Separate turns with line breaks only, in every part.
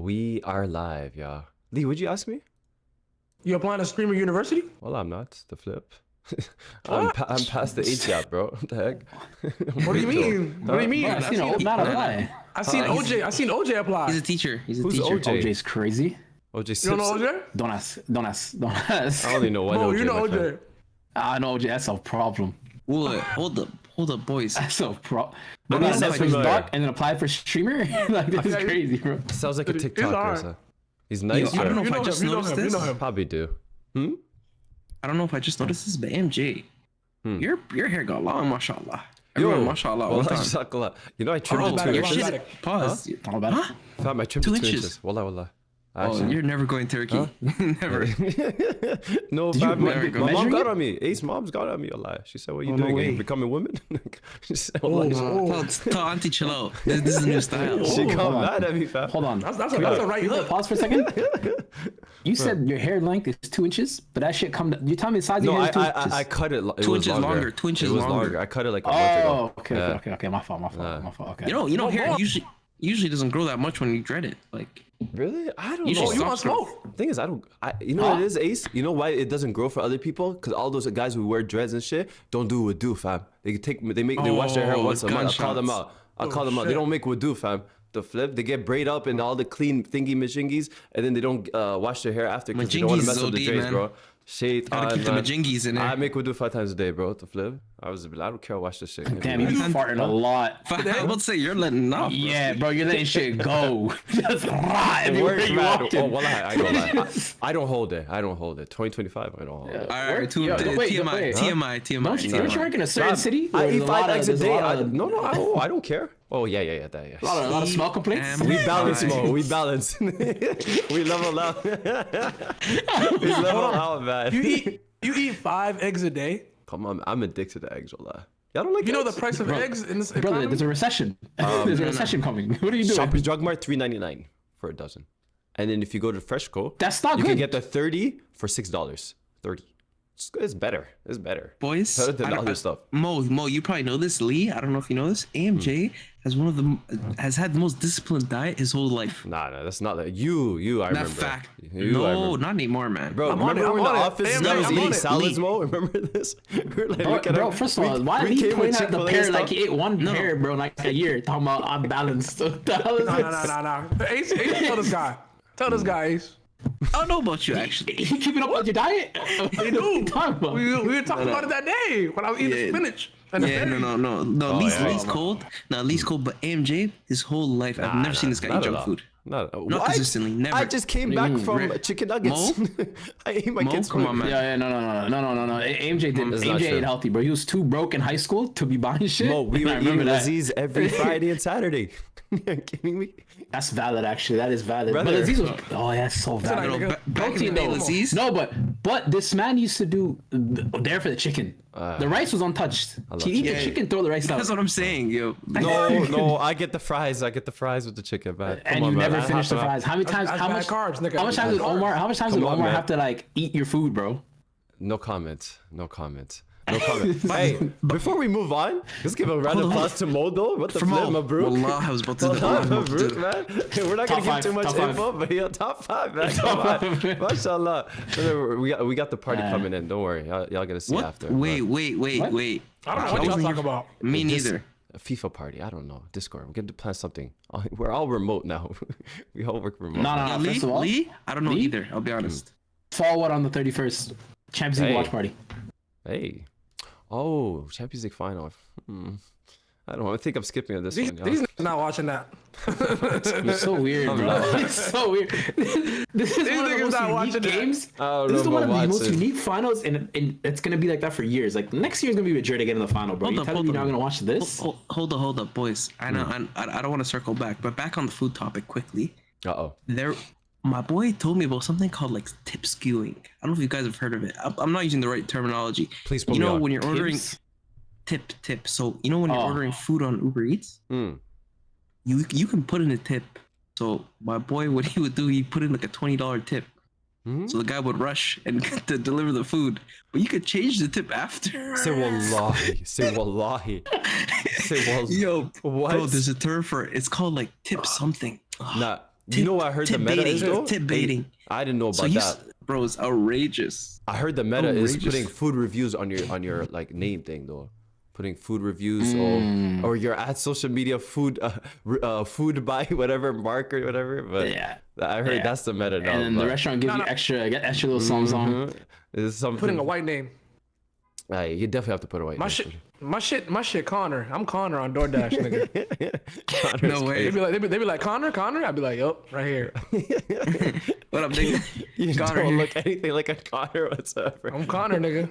We are live, yeah. Lee, would you ask me?
You applying to Streamer University?
Well, I'm not. The flip. I'm past the age gap, bro. What the heck?
What do you mean? What do you mean?
I seen
OJ. I seen OJ apply.
He's a teacher. He's a
Who's
teacher.
OJ?
OJ's crazy.
OJ
You
Simpson.
don't know OJ?
Don't ask. Don't ask. Don't ask.
I only know one
Bro,
OJ.
you know
my
OJ.
friend.
I know OJ. That's a problem.
Hold up, boys.
That's a problem.
I'm
But
not
that's
that
for his
familiar.
doc and then apply for streamer. Like this is crazy, bro.
Sounds like a
He's
TikToker.
alright.
So. He's nice.
I don't know
right?
if I just noticed this.
Probably do.
I don't know if I just noticed this, but MJ, your hair got long, mashallah. Everyone, mashallah, all
Wallah,
the time.
jazakallah. You know I trimmed it
Oh,
2
shit.
inches.
Huh?
Pause.
Talk about it.
Fam, I trimmed
2
it 2
inches.
inches. Wallah, wallah.
Oh,
Actually.
you're never going Turkey. Never.
No,
Did you
fam, my
measure
mom
it?
got on me. Ace mom's got on me. Allah. She said, "What are you
Oh, no
doing? Are you
way.
becoming women?" She said, "Wallah."
Tell Auntie chill out. This is a new style.
She got
hold on.
mad at me, fam.
Hold on.
That's a right hook.
Pause for a second. You said your hair length is 2 inches, but that shit come. You tell me the size of
No,
your hair is 2
I
inches.
cut it. It
2
was
inches
longer.
longer, 2 inches
it was
longer.
I cut it like a month ago.
Oh, okay,
Yeah.
okay. My fault. Okay.
You know, hair
more.
usually doesn't grow that much when you dread it. Like,
Really? I don't
You
know.
should
You want
stop
smoke?
Thing is, you know what it is, Ace? You know why it doesn't grow for other people? Because all those guys who wear dreads and shit don't do wudu, fam. They wash their hair
Oh,
once a month. I'll call them
gunshots.
out. They
shit.
don't make wudu, fam. The flip, they get braid up and all the clean thingy majingis, and then they don't wash their hair after because they don't want to
Majingis
mess
is
up the
OD,
dreads,
man.
bro. Shit,
gotta keep the majingis in there.
I make wudu 5 times a day, bro. The flip. I don't care. Wash this shit.
Damn, you be farting a lot.
I was about to say you're letting off.
Yeah, bro, you're letting shit go. Just rot
It
everywhere
works,
you
man.
walk
Oh,
in.
well, I don't lie. I don't hold it. 2025, I don't hold it.
All right,
Yo, wait,
TMI,
wait.
TMI.
Don't you work in a certain city?
I
where
eat
there's
5 eggs a
there's
day.
lot of-
No, I don't care. Oh, yeah.
A lot of smell complaints.
We balance,
Alright.
Mo. We balance. We level out. We level out, man.
You eat 5 eggs a day?
Come on, I'm addicted to eggs, wallah. Y'all don't like
You know the
eggs?
price of eggs in this
Brother,
economy?
there's a recession. There's a recession coming. What are you doing?
Shoppers Drug Mart, $3.99 for a dozen. And then if you go to Freshco,
That's not
you
good.
can get the 30 for $6. 30. It's better. It's better.
Boys,
Better than
I don't-
other stuff.
Mo, you probably know this. Lee, I don't know if you know this. AMJ has had the most disciplined diet his whole life.
Nah, that's not that. You, I
That
remember.
fact.
I
No,
remember.
not anymore, man.
Bro,
I'm on
remember
it,
we were in
I'm
the
on it.
office
Hey,
and I was
I'm
eating
on it.
salads,
Lee.
Mo? Remember this? We were like, looking
Bro,
at
first of all, why
we
did he
came with
point out the
Chick-fil-A
pair
stuff.
like he ate one pair, bro, in like a year? Talking about I'm balanced. What the hell is this?
Nah. Ace, tell this guy. Tell this guy, Ace.
I don't know about you actually.
You keeping up with your diet?
They do.
Talking about?
We were talking about it that day when I was eating
Yeah.
spinach. And the
Yeah,
berries.
no. Lee's
yeah.
cold. No, Lee's cold. But AMJ, his whole life, I've never seen this guy
Not
eat
at
junk
all.
food.
Not
Not consistently, never.
I just came back
mean?
from
Rick?
chicken nuggets. I ate my
Mo?
kids'
Come
food.
on, man.
Yeah, no. AMJ didn't.
That's not
AMJ
true.
ate healthy, bro. He was too broke in high school to be buying shit.
Mo, we were
I remember
eating
that.
Laziz every Friday and Saturday. Are you kidding me?
That's valid, actually. That is valid.
Brother.
But Laziz was. Oh, yeah, that's so valid.
You know, back in the
Protein
day,
though.
Laziz.
No, but this man used to do there for the chicken. The rice was untouched.
love
He'd eat the
chicken.
chicken, throw the rice out.
That's what I'm saying, yo.
No, I get the fries. I get the fries with the chicken, man. Come
And
on,
you
man.
never
I
finish the
have to-
fries. How many times?
That's
How
bad
much
carbs, nigga.
How much times
Bad
did Omar?
carbs.
How much times
Come
did
on,
Omar
man.
have to like eat your food, bro?
No comment. Hey, before we move on, let's give a round of applause to Modo. What the flip, Mabruk?
Wallah, I was about to do
Wallah,
that.
Mabruk, man. We're not
Top
gonna give too
five,
much
top five.
info, but yeah, top 5, man. Come on. Mashallah. We got the party coming in. Don't worry. Y'all gonna see
What?
after.
Wait.
I don't know what y'all
wasn't
talking about.
Me neither.
A FIFA party. I don't know. Discord. We're gonna plan something. We're all remote now. We all work remote.
No,
Yeah,
first of all,
Lee, I don't know
Lee?
either. I'll be honest.
fall what on the 31st? Champions League
Hey.
watch party.
Hey. Oh, Champions League final. I don't know. I think I'm skipping on this
These
one. y'all.
niggas not watching that.
You're so weird, bro. It's so weird. This is one of the
niggas
most
not
unique
watching that.
games.
I don't
This is
know
one of the
about
most
watching.
unique finals, and it's gonna be like that for years. Like next year's gonna be Madrid again in the final, bro.
Hold
You
up,
telling me
hold
you're not
up.
gonna watch this?
Hold up, boys. I know. I don't want to circle back, but back on the food topic quickly.
Uh-oh.
My boy told me about something called like tip skewing. I don't know if you guys have heard of it. I'm not using the right terminology.
Please put
You
me
know
on.
when you're ordering
Tips?
tip. So you know when you're
Oh.
ordering food on Uber Eats, you can put in a tip. So my boy, what he would do, he put in like a $20 tip. So the guy would rush and to deliver the food, but you could change the tip after.
Say wallahi. Say wallahi. Say wallahi.
Yo,
What?
bro, there's a term for it. It's called like tip something.
Nah, You know what I heard the meta is though?
Tip baiting.
I didn't know about
So you,
that.
bro, it's outrageous.
I heard the meta is
Outrageous.
putting food reviews on your like name thing though. Putting food reviews or you're at social media food food by whatever mark or whatever. But
Yeah.
I heard that's the meta now.
And then the
but-
restaurant gives you extra little songs on.
It's something.
Putting a white name.
You definitely have to put a white
My
name.
shit, Connor. I'm Connor on DoorDash, nigga.
Connor's
No way.
They be like, they be like, Connor. I'd be like, yup, right here.
What up, nigga?
You
Connor
don't
here.
look anything like a Connor whatsoever.
I'm Connor, nigga.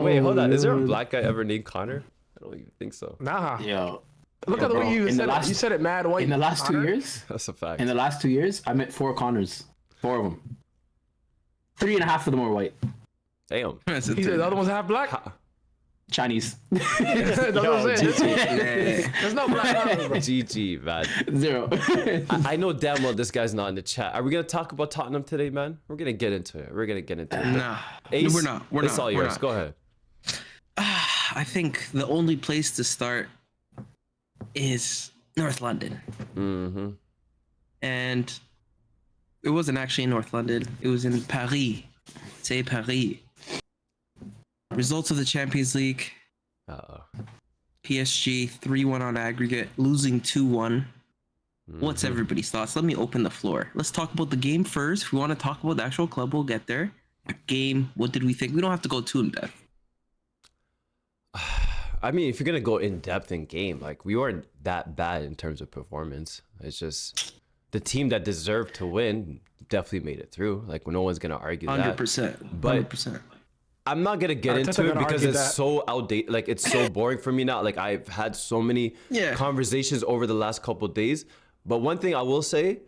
Wait, hold on. Is there a black guy ever named Connor? I don't even think so.
Nah.
Yo,
Look at the
bro,
way you
in the
said it.
last-
You said it mad white.
in the last 2
Connor.
years,
That's a fact.
in the last 2 years, I met 4 Connors. 4 of them. 3.5 of them were white.
Damn.
That's a
He said the other one's half black.
Chinese.
That's what I'm saying.
Nah.
There's no black Connors, bro.
GG, man.
0.
I know damn well this guy's not in the chat. Are we gonna talk about Tottenham today, man? We're gonna get into it.
Nah,
Ace,
we're not. We're
it's
not.
all
We're
yours.
not.
Go ahead.
I think the only place to start is North London.
Mm-hmm.
And it wasn't actually in North London. It was in Paris. C'est Paris. Results of the Champions League. PSG 3-1 on aggregate, losing 2-1. What's everybody's thoughts? Let me open the floor. Let's talk about the game first. If we want to talk about the actual club, we'll get there. Game, what did we think? We don't have to go too in depth.
I mean, if you're gonna go in depth in game, like we weren't that bad in terms of performance. It's just the team that deserved to win definitely made it through. Like no one's gonna argue
100%.
that. But
100%.
I'm not gonna get
Arteta
into it
gonna
because
argue
it's
that.
so outdated. Like it's so boring for me now. Like I've had so many conversations over the last couple of days. But one thing I will say,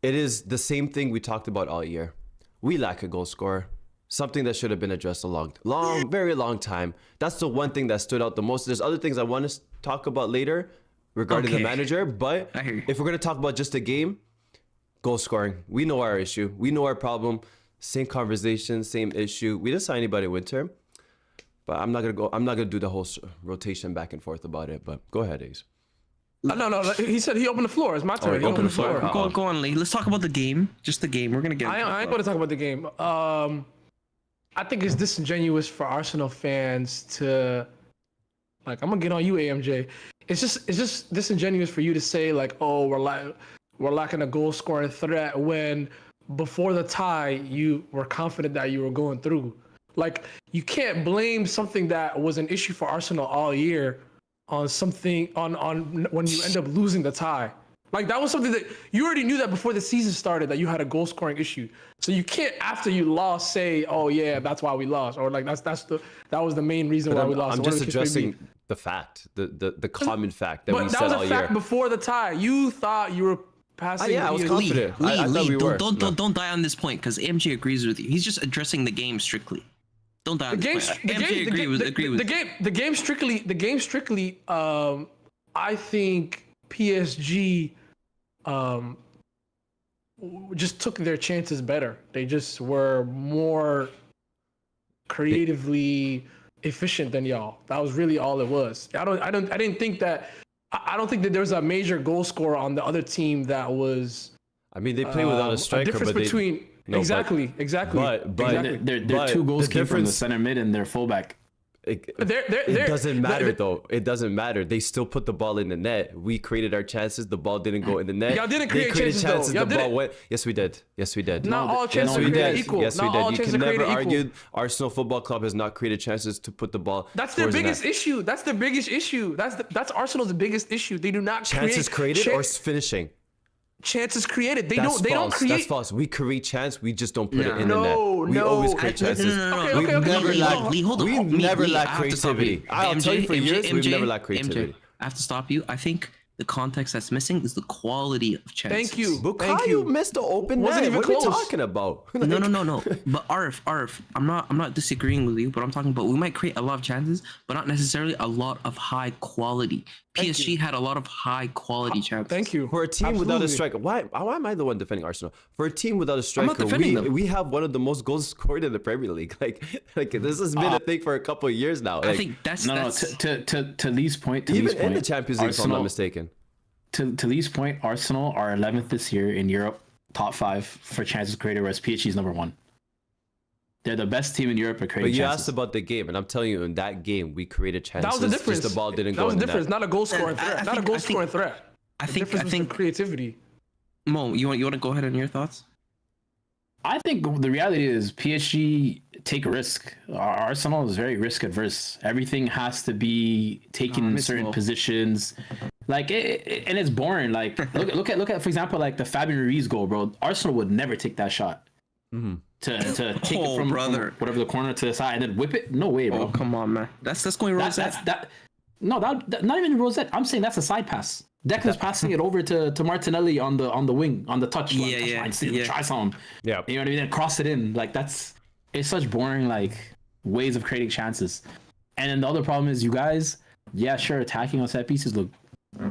it is the same thing we talked about all year. We lack a goal scorer. Something that should have been addressed a very long time. That's the one thing that stood out the most. There's other things I want to talk about later regarding the manager. But
I hear you.
if we're gonna talk about just the game, goal scoring. We know our issue. We know our problem. Same conversation, same issue. We didn't sign anybody winter, but I'm not gonna do the whole rotation back and forth about it. But go ahead, Ace.
No. He said he opened the floor. It's my turn.
he
He
opened
opened
the
the floor.
floor.
Go on, Lee. Let's talk about the game. Just the game. We're gonna get.
I ain't going to talk about the game. I think it's disingenuous for Arsenal fans to, like, I'm gonna get on you, AMJ. It's just disingenuous for you to say like, oh, we're lacking a goal scoring threat when before the tie you were confident that you were going through. Like, you can't blame something that was an issue for Arsenal all year on something on when you end up losing the tie. Like, that was something that you already knew that before the season started, that you had a goal scoring issue. So you can't, after you lost, say, "Oh yeah, that's why we lost," or like that was the main reason why we lost.
I'm
Or
just
whatever the case may be.
addressing the fact, the common fact that
But
we
that
said
was
all
a
year.
fact before the tie. You thought you were passing.
Yeah, I was
the-
confident. I thought
Lee,
we were.
don't die on this point because AMG agrees with you. He's just addressing the game strictly. Don't die on this point. AMG agree with
the game strictly. I think PSG just took their chances better. They just were more creatively efficient than y'all. That was really all it was. I don't think that there was a major goal scorer on the other team that was.
I mean, they play without a striker,
difference
but
between
No,
exactly.
but
Exactly.
They're 2 goals
the
came from the
difference-
center mid and their fullback.
it
They're-
doesn't matter
they're-
though. It doesn't matter. They still put the ball in the net. We created our chances. The ball didn't go in the net.
Y'all didn't
They
create
created
chances, though. Y'all
The ball
didn't.
went. Yes, we did. Yes, we did.
Not all chances
are
we
created
did.
equal.
Yes, we
Not
did.
all
You
chances
can
are
never
created equal.
argue Arsenal Football Club has not created chances to put the ball.
That's their
towards the
biggest
net.
issue. That's their biggest issue. That's Arsenal's biggest issue. They do not
Chances
create
created or finishing.
chances created. They
That's
don't
false.
create.
That's false. We create chance. We just don't put it in
No,
the net. We
no.
always create chances.
Okay,
We've
okay.
never
Lee,
lacked.
Lee, hold on.
We've
Lee,
never
Lee,
lacked
I have to stop
creativity.
you.
I'll tell you for years, we've
MJ,
never lacked creativity.
I have to stop you. I think the context that's missing is the quality of chances.
Thank you.
Bukayo
Thank you.
missed the open
Wasn't
net.
even
What are we
close.
talking about?
No. But Arif, I'm not disagreeing with you, but I'm talking about we might create a lot of chances, but not necessarily a lot of high quality. PSG had a lot of high quality chances.
Thank you.
For a team without a
Absolutely.
striker, why am I the one defending Arsenal? For a team without a striker,
defending them.
we have one of the most goals scored in the Premier League. Like this has been a thing for a couple of years now.
I
Like,
think that's
No,
that's
to Lee's point. To
even
Lee's
in
point,
the Champions League, if I'm not mistaken.
to Lee's point, Arsenal are 11th this year in Europe, top 5 for chances created, whereas PSG is number 1. They're the best team in Europe at creating
But you
chances.
asked about the game, and I'm telling you, in that game, we created chances.
That was the difference.
Just the ball didn't
that
go
was
in
the
the
difference.
net.
Not a goal scoring threat. Not a goal scoring threat.
I
The
think
difference was the creativity.
Mo, you want to go ahead on your thoughts?
I think the reality is PSG take a risk. Arsenal is very risk adverse. Everything has to be taken in certain positions. Like and it's boring. Like look at for example like the Fabian Ruiz goal, bro. Arsenal would never take that shot. To take it from whatever the corner to the side and then whip it. No way, bro.
Oh come on, man. That's going Rosette.
No, that not even Rosette. I'm saying that's a side pass. Declan's passing it over to Martinelli on the wing, on the touch. Try something.
Yeah.
You know what I mean? Then cross it in. Like it's such boring like ways of creating chances. And then the other problem is you guys, yeah, sure, attacking on set pieces look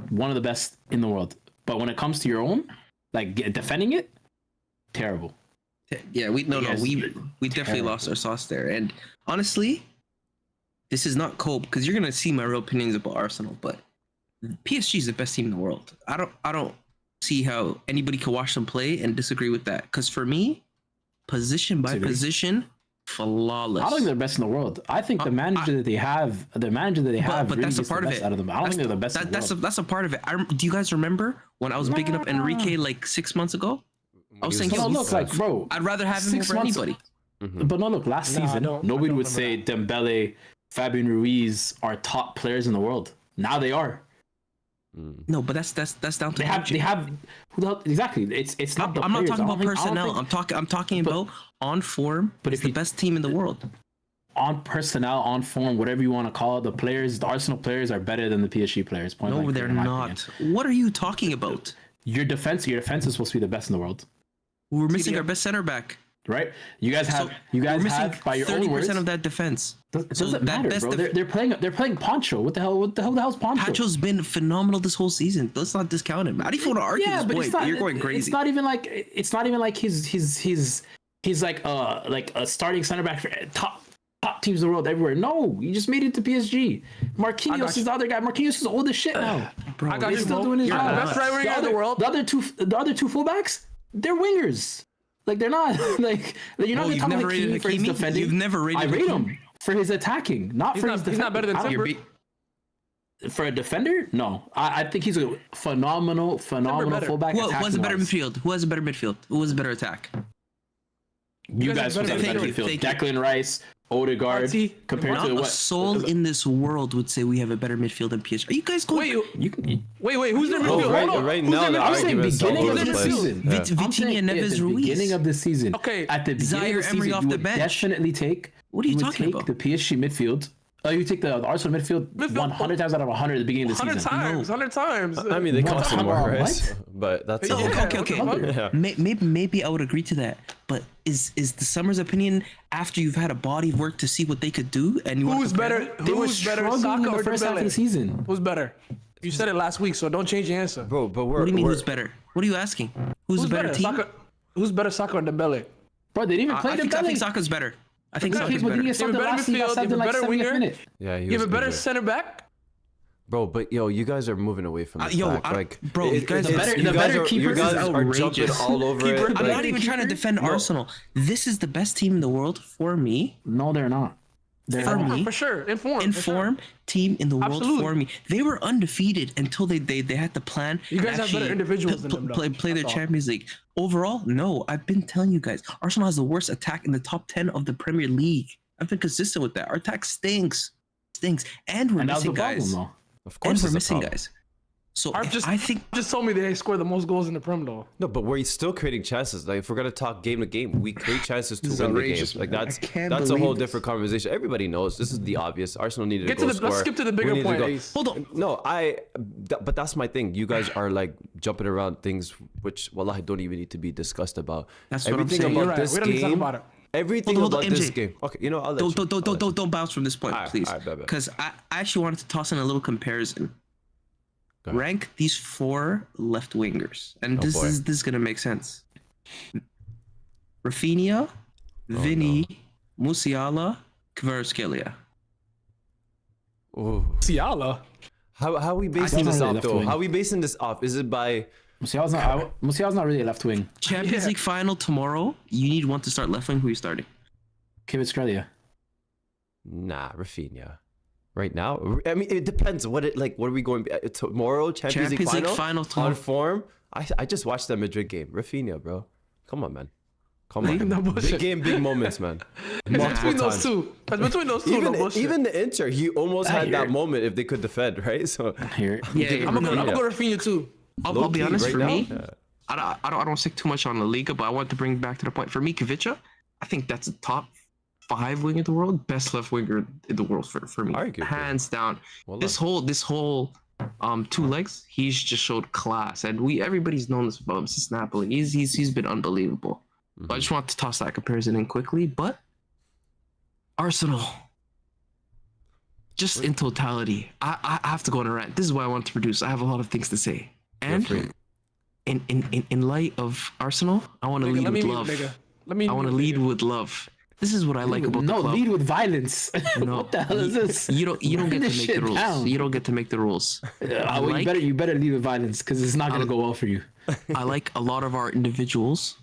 one of the best in the world. But when it comes to your own, like defending it, terrible.
Yeah, we definitely lost our sauce there. And honestly, this is not cold because you're gonna see my real opinions about Arsenal, but PSG is the best team in the world. I don't see how anybody can watch them play and disagree with that. Because for me, position by position, flawless.
I don't think they're the best in the world. I think the manager that they have, but really
that's a part of it.
Out of them. I don't think they're the best.
That's a part of it. Do you guys remember when I was bigging up Enrique like 6 months ago? I was saying,
look, like bro,
I'd rather have him over anybody.
But no, look, last season, nobody would say Dembele, Fabian Ruiz are top players in the world. Now they are.
No, but that's down to
they have who the hell, exactly. It's not.
I'm not talking about personnel. I'm talking about on form. But it's the best team in the world.
On personnel, on form, whatever you want to call it, the players, the Arsenal players are better than the PSG players.
No, they're not. What are you talking about?
Your defense is supposed to be the best in the world.
We're missing our best center back.
Right? You guys have by your own words
30% of that defense.
It doesn't matter, bro. They're playing Poncho. What the hell's Poncho?
Poncho's been phenomenal this whole season. Let's not discount him. How do you want to argue this point? You're going crazy.
It's not even like he's like a starting center back for top teams in the world everywhere. No, he just made it to PSG. Marquinhos is the other guy. Marquinhos is old as shit now.
Bro, I got
he's still doing his job.
Best right winger in the world.
The other two fullbacks, they're wingers. Like they're not like you're not going to talk about Hakimi for his defending.
You've never rated.
I rate him for his attacking, not for his defending.
He's not better than Timber.
For a defender, no. I think he's a phenomenal fullback.
Who has a better midfield? Who has a better midfield? Who has a better attack?
You guys have a better midfield. Declan Rice, Odegaard, compared to what?
Not a soul in this world would say we have a better midfield than PSG. Are you guys going?
Wait, who's their midfield?
Right now, the
I'm saying
argument's all
beginning
over
of
the
the
place.
season.
Vitinha, Neves, Ruiz.
Beginning of the season.
Okay.
At the beginning of the season,
off
you
the
would
bench.
definitely take.
What are you talking about?
The PSG midfield. You take the Arsenal midfield 100 times out of 100 at the beginning of the season.
100 times.
I mean, they cost more, right? But that's
okay.
Yeah.
Maybe I would agree to that. But is the Summers' opinion after you've had a body of work to see what they could do and you
Who's better?
They were
Who's better,
struggling
Saka
in
or
the first half of the
Dembele?
season.
Who's better? You said it last week, so don't change your answer.
Bro, but
What do you mean who's better? What are you asking? Who's a better team?
Who's better, Saka or Dembele?
Bro, they didn't even play
I think Saka's better. I think Saka's
But then
better.
he subbed last season, subbed in like 70th minute.
Yeah,
You have a better center back?
Bro, but you guys are moving away from the fact. Like,
bro, you guys
you guys are jumping all over it.
I'm not even trying to defend Arsenal. This is the best team in the world for me.
No, they're not.
For sure. In form.
Team in the world
Absolutely.
for me. They were undefeated until they had the plan.
You guys have better individuals than them, though.
Play their Champions League. Overall, no. I've been telling you guys, Arsenal has the worst attack in the top 10 of the Premier League. I've been consistent with that. Our attack stinks, and we're missing guys.
Of course,
we're missing guys. So I think
just told me they score the most goals in the Prem, though.
No, but we're still creating chances. Like, if we're gonna talk game to game, we create chances to win the game. Like that's a whole different conversation. Everybody knows this is the obvious. Arsenal needed to go score.
Let's skip to the bigger point.
Hold on.
No, but that's my thing. You guys are like jumping around things which, wallahi, don't even need to be discussed about.
That's what I'm saying.
About this
We don't need to talk
game.
about it.
Everything
Hold on,
about this
MJ.
game. Okay, I'll let you.
Don't bounce from this point, please. Because I actually wanted to toss in a little comparison. Rank these 4 left wingers, and this is gonna make sense. Rafinha, Vinny, Musiala, Kvaratskhelia.
Oh,
Musiala.
How are we basing this off though?
wing.
How are we basing this off? Is it by
Musiala's not really a left wing.
Champions League final tomorrow. You need one to start left wing. Who are you starting?
Kvaratskhelia.
Nah, Rafinha. Right now, I mean, it depends. What are we going tomorrow? Champions League final
tomorrow.
On form. I just watched that Madrid game. Rafinha, bro. Come on, man. Come on.
No
big game, big moments, man.
Between those two. Between those two,
Even the Inter, he almost had that moment if they could defend, right? So
Yeah,
I'm gonna go Rafinha too.
I'll be honest.
right
For
now,
me,
yeah.
I don't stick too much on La Liga, but I want to bring back to the point. For me, Kvicha, I think that's a top 5 wing in the world, best left winger in the world for me,
Arguably.
hands down.
Well,
This whole 2 legs, he's just showed class, and everybody's known this about him since Napoli. He's been unbelievable. So I just want to toss that comparison in quickly, but Arsenal, just in totality, I have to go on a rant. This is why I want to produce. I have a lot of things to say, and in light of Arsenal, I want to lead with love. I want to lead with love. This is what I like about the club.
No, lead with violence.
No,
what the hell is this?
You don't get to
This
make the
shit
rules.
down.
You don't get to make the rules.
Well, you better lead with violence because it's not gonna go well for you.
I like a lot of our individuals,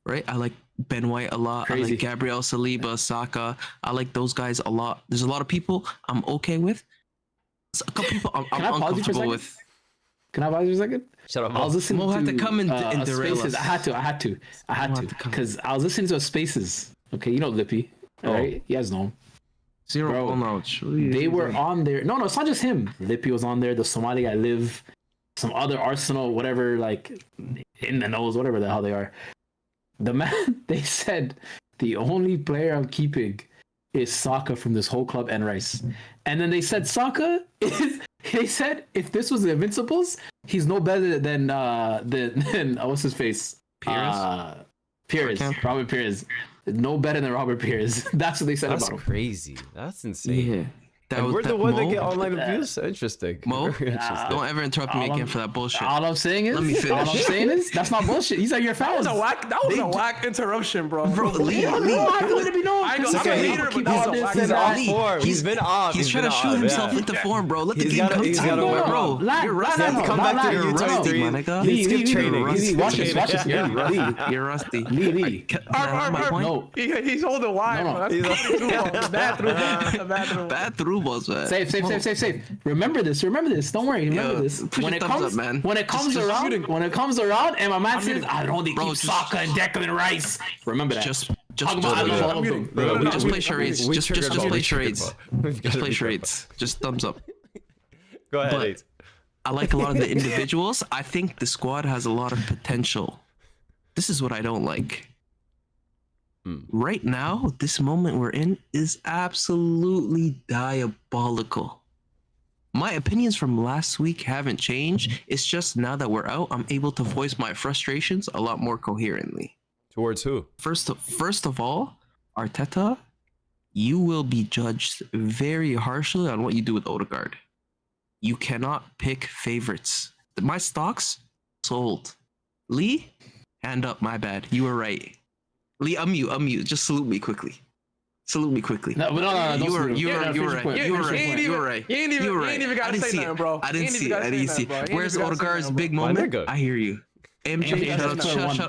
right? I like Ben White a lot.
Crazy.
I like Gabriel Saliba, Saka. I like those guys a lot. There's a lot of people I'm okay with. A couple people I'm
Can I pause you for a
uncomfortable
second?
with.
Can I pause you for a second?
Shut up.
I was listening
Mo
to
had to come and derail
Spaces.
us.
I had to
Mo had to come.
because I was listening to a Spaces. Okay, you know Lippy, all right? You guys know him.
Zero
Bro,
ball knowledge.
They were on there. No, it's not just him. Lippy was on there. The Somali guy Liv, some other Arsenal, whatever, like in the nose, whatever the hell they are. The man, they said the only player I'm keeping is Saka from this whole club and Rice. And then they said Saka is. They said if this was the Invincibles, he's no better than what's his face?
Pires?
Pires. Robert Pires. No better than Robert Pires. That's what they said
That's
about him.
crazy. That's insane.
Yeah.
And we're the one that
Mo,
get online abuse. Interesting.
Mo,
Very interesting.
don't ever interrupt me
All
again
I'm-
for that bullshit.
All I'm saying is,
Let me finish.
that's not bullshit. These are your
That
fans.
was a whack interruption, bro.
Leave.
I want it to be known.
I
It's
know, I'm a
okay.
hater, but
Keep
that was
on
a
this
whack
and
He's
that.
off form. He's been off.
He's trying to shoot himself into form, bro. Let the
He's
game
gotta-
come
he's
to
gotta
him,
win,
bro.
Lag,
You're
lag,
rusty.
lag,
Come
lag,
back to
lag,
the
lag,
U23.
my nigga.
Let's
Lee,
get training.
Lee, watch this, watch this.
Yeah.
Lee,
You're rusty.
Lee.
Can I have my point?
No.
He's holding wide,
No,
bro.
no.
That's the bathroom.
Bad through balls, man.
Safe. Remember this. Don't worry. Remember
Yo,
this.
push
When
your
it
thumbs
comes,
up, man.
when it comes
Just
around,
shooting.
and my man says, I don't think
Bro,
keep
just-
Saka and Declan Rice. Remember that.
Just
Talk about I love all of them.
Bro,
just
we-
play charades.
we
Just
triggered
play
ball.
charades.
We've gotta
Just play
be
charades. Just thumbs up.
Go ahead.
But-
Ace.
I like a lot of the individuals. I think the squad has a lot of potential. This is what I don't like. Right now, this moment we're in is absolutely diabolical. My opinions from last week haven't changed. It's just now that we're out, I'm able to voice my frustrations a lot more coherently.
Towards who?
First of all, Arteta, you will be judged very harshly on what you do with Odegaard. You cannot pick favorites. My stocks sold. Lee, hand up. My bad. You were right. Lee, unmute. Just salute me quickly.
No,
You were right. You were right.
You ain't even gotta say nothing, bro.
I didn't see it. Where's Odegaard's big
My
moment?
nigga.
I hear you. MJ,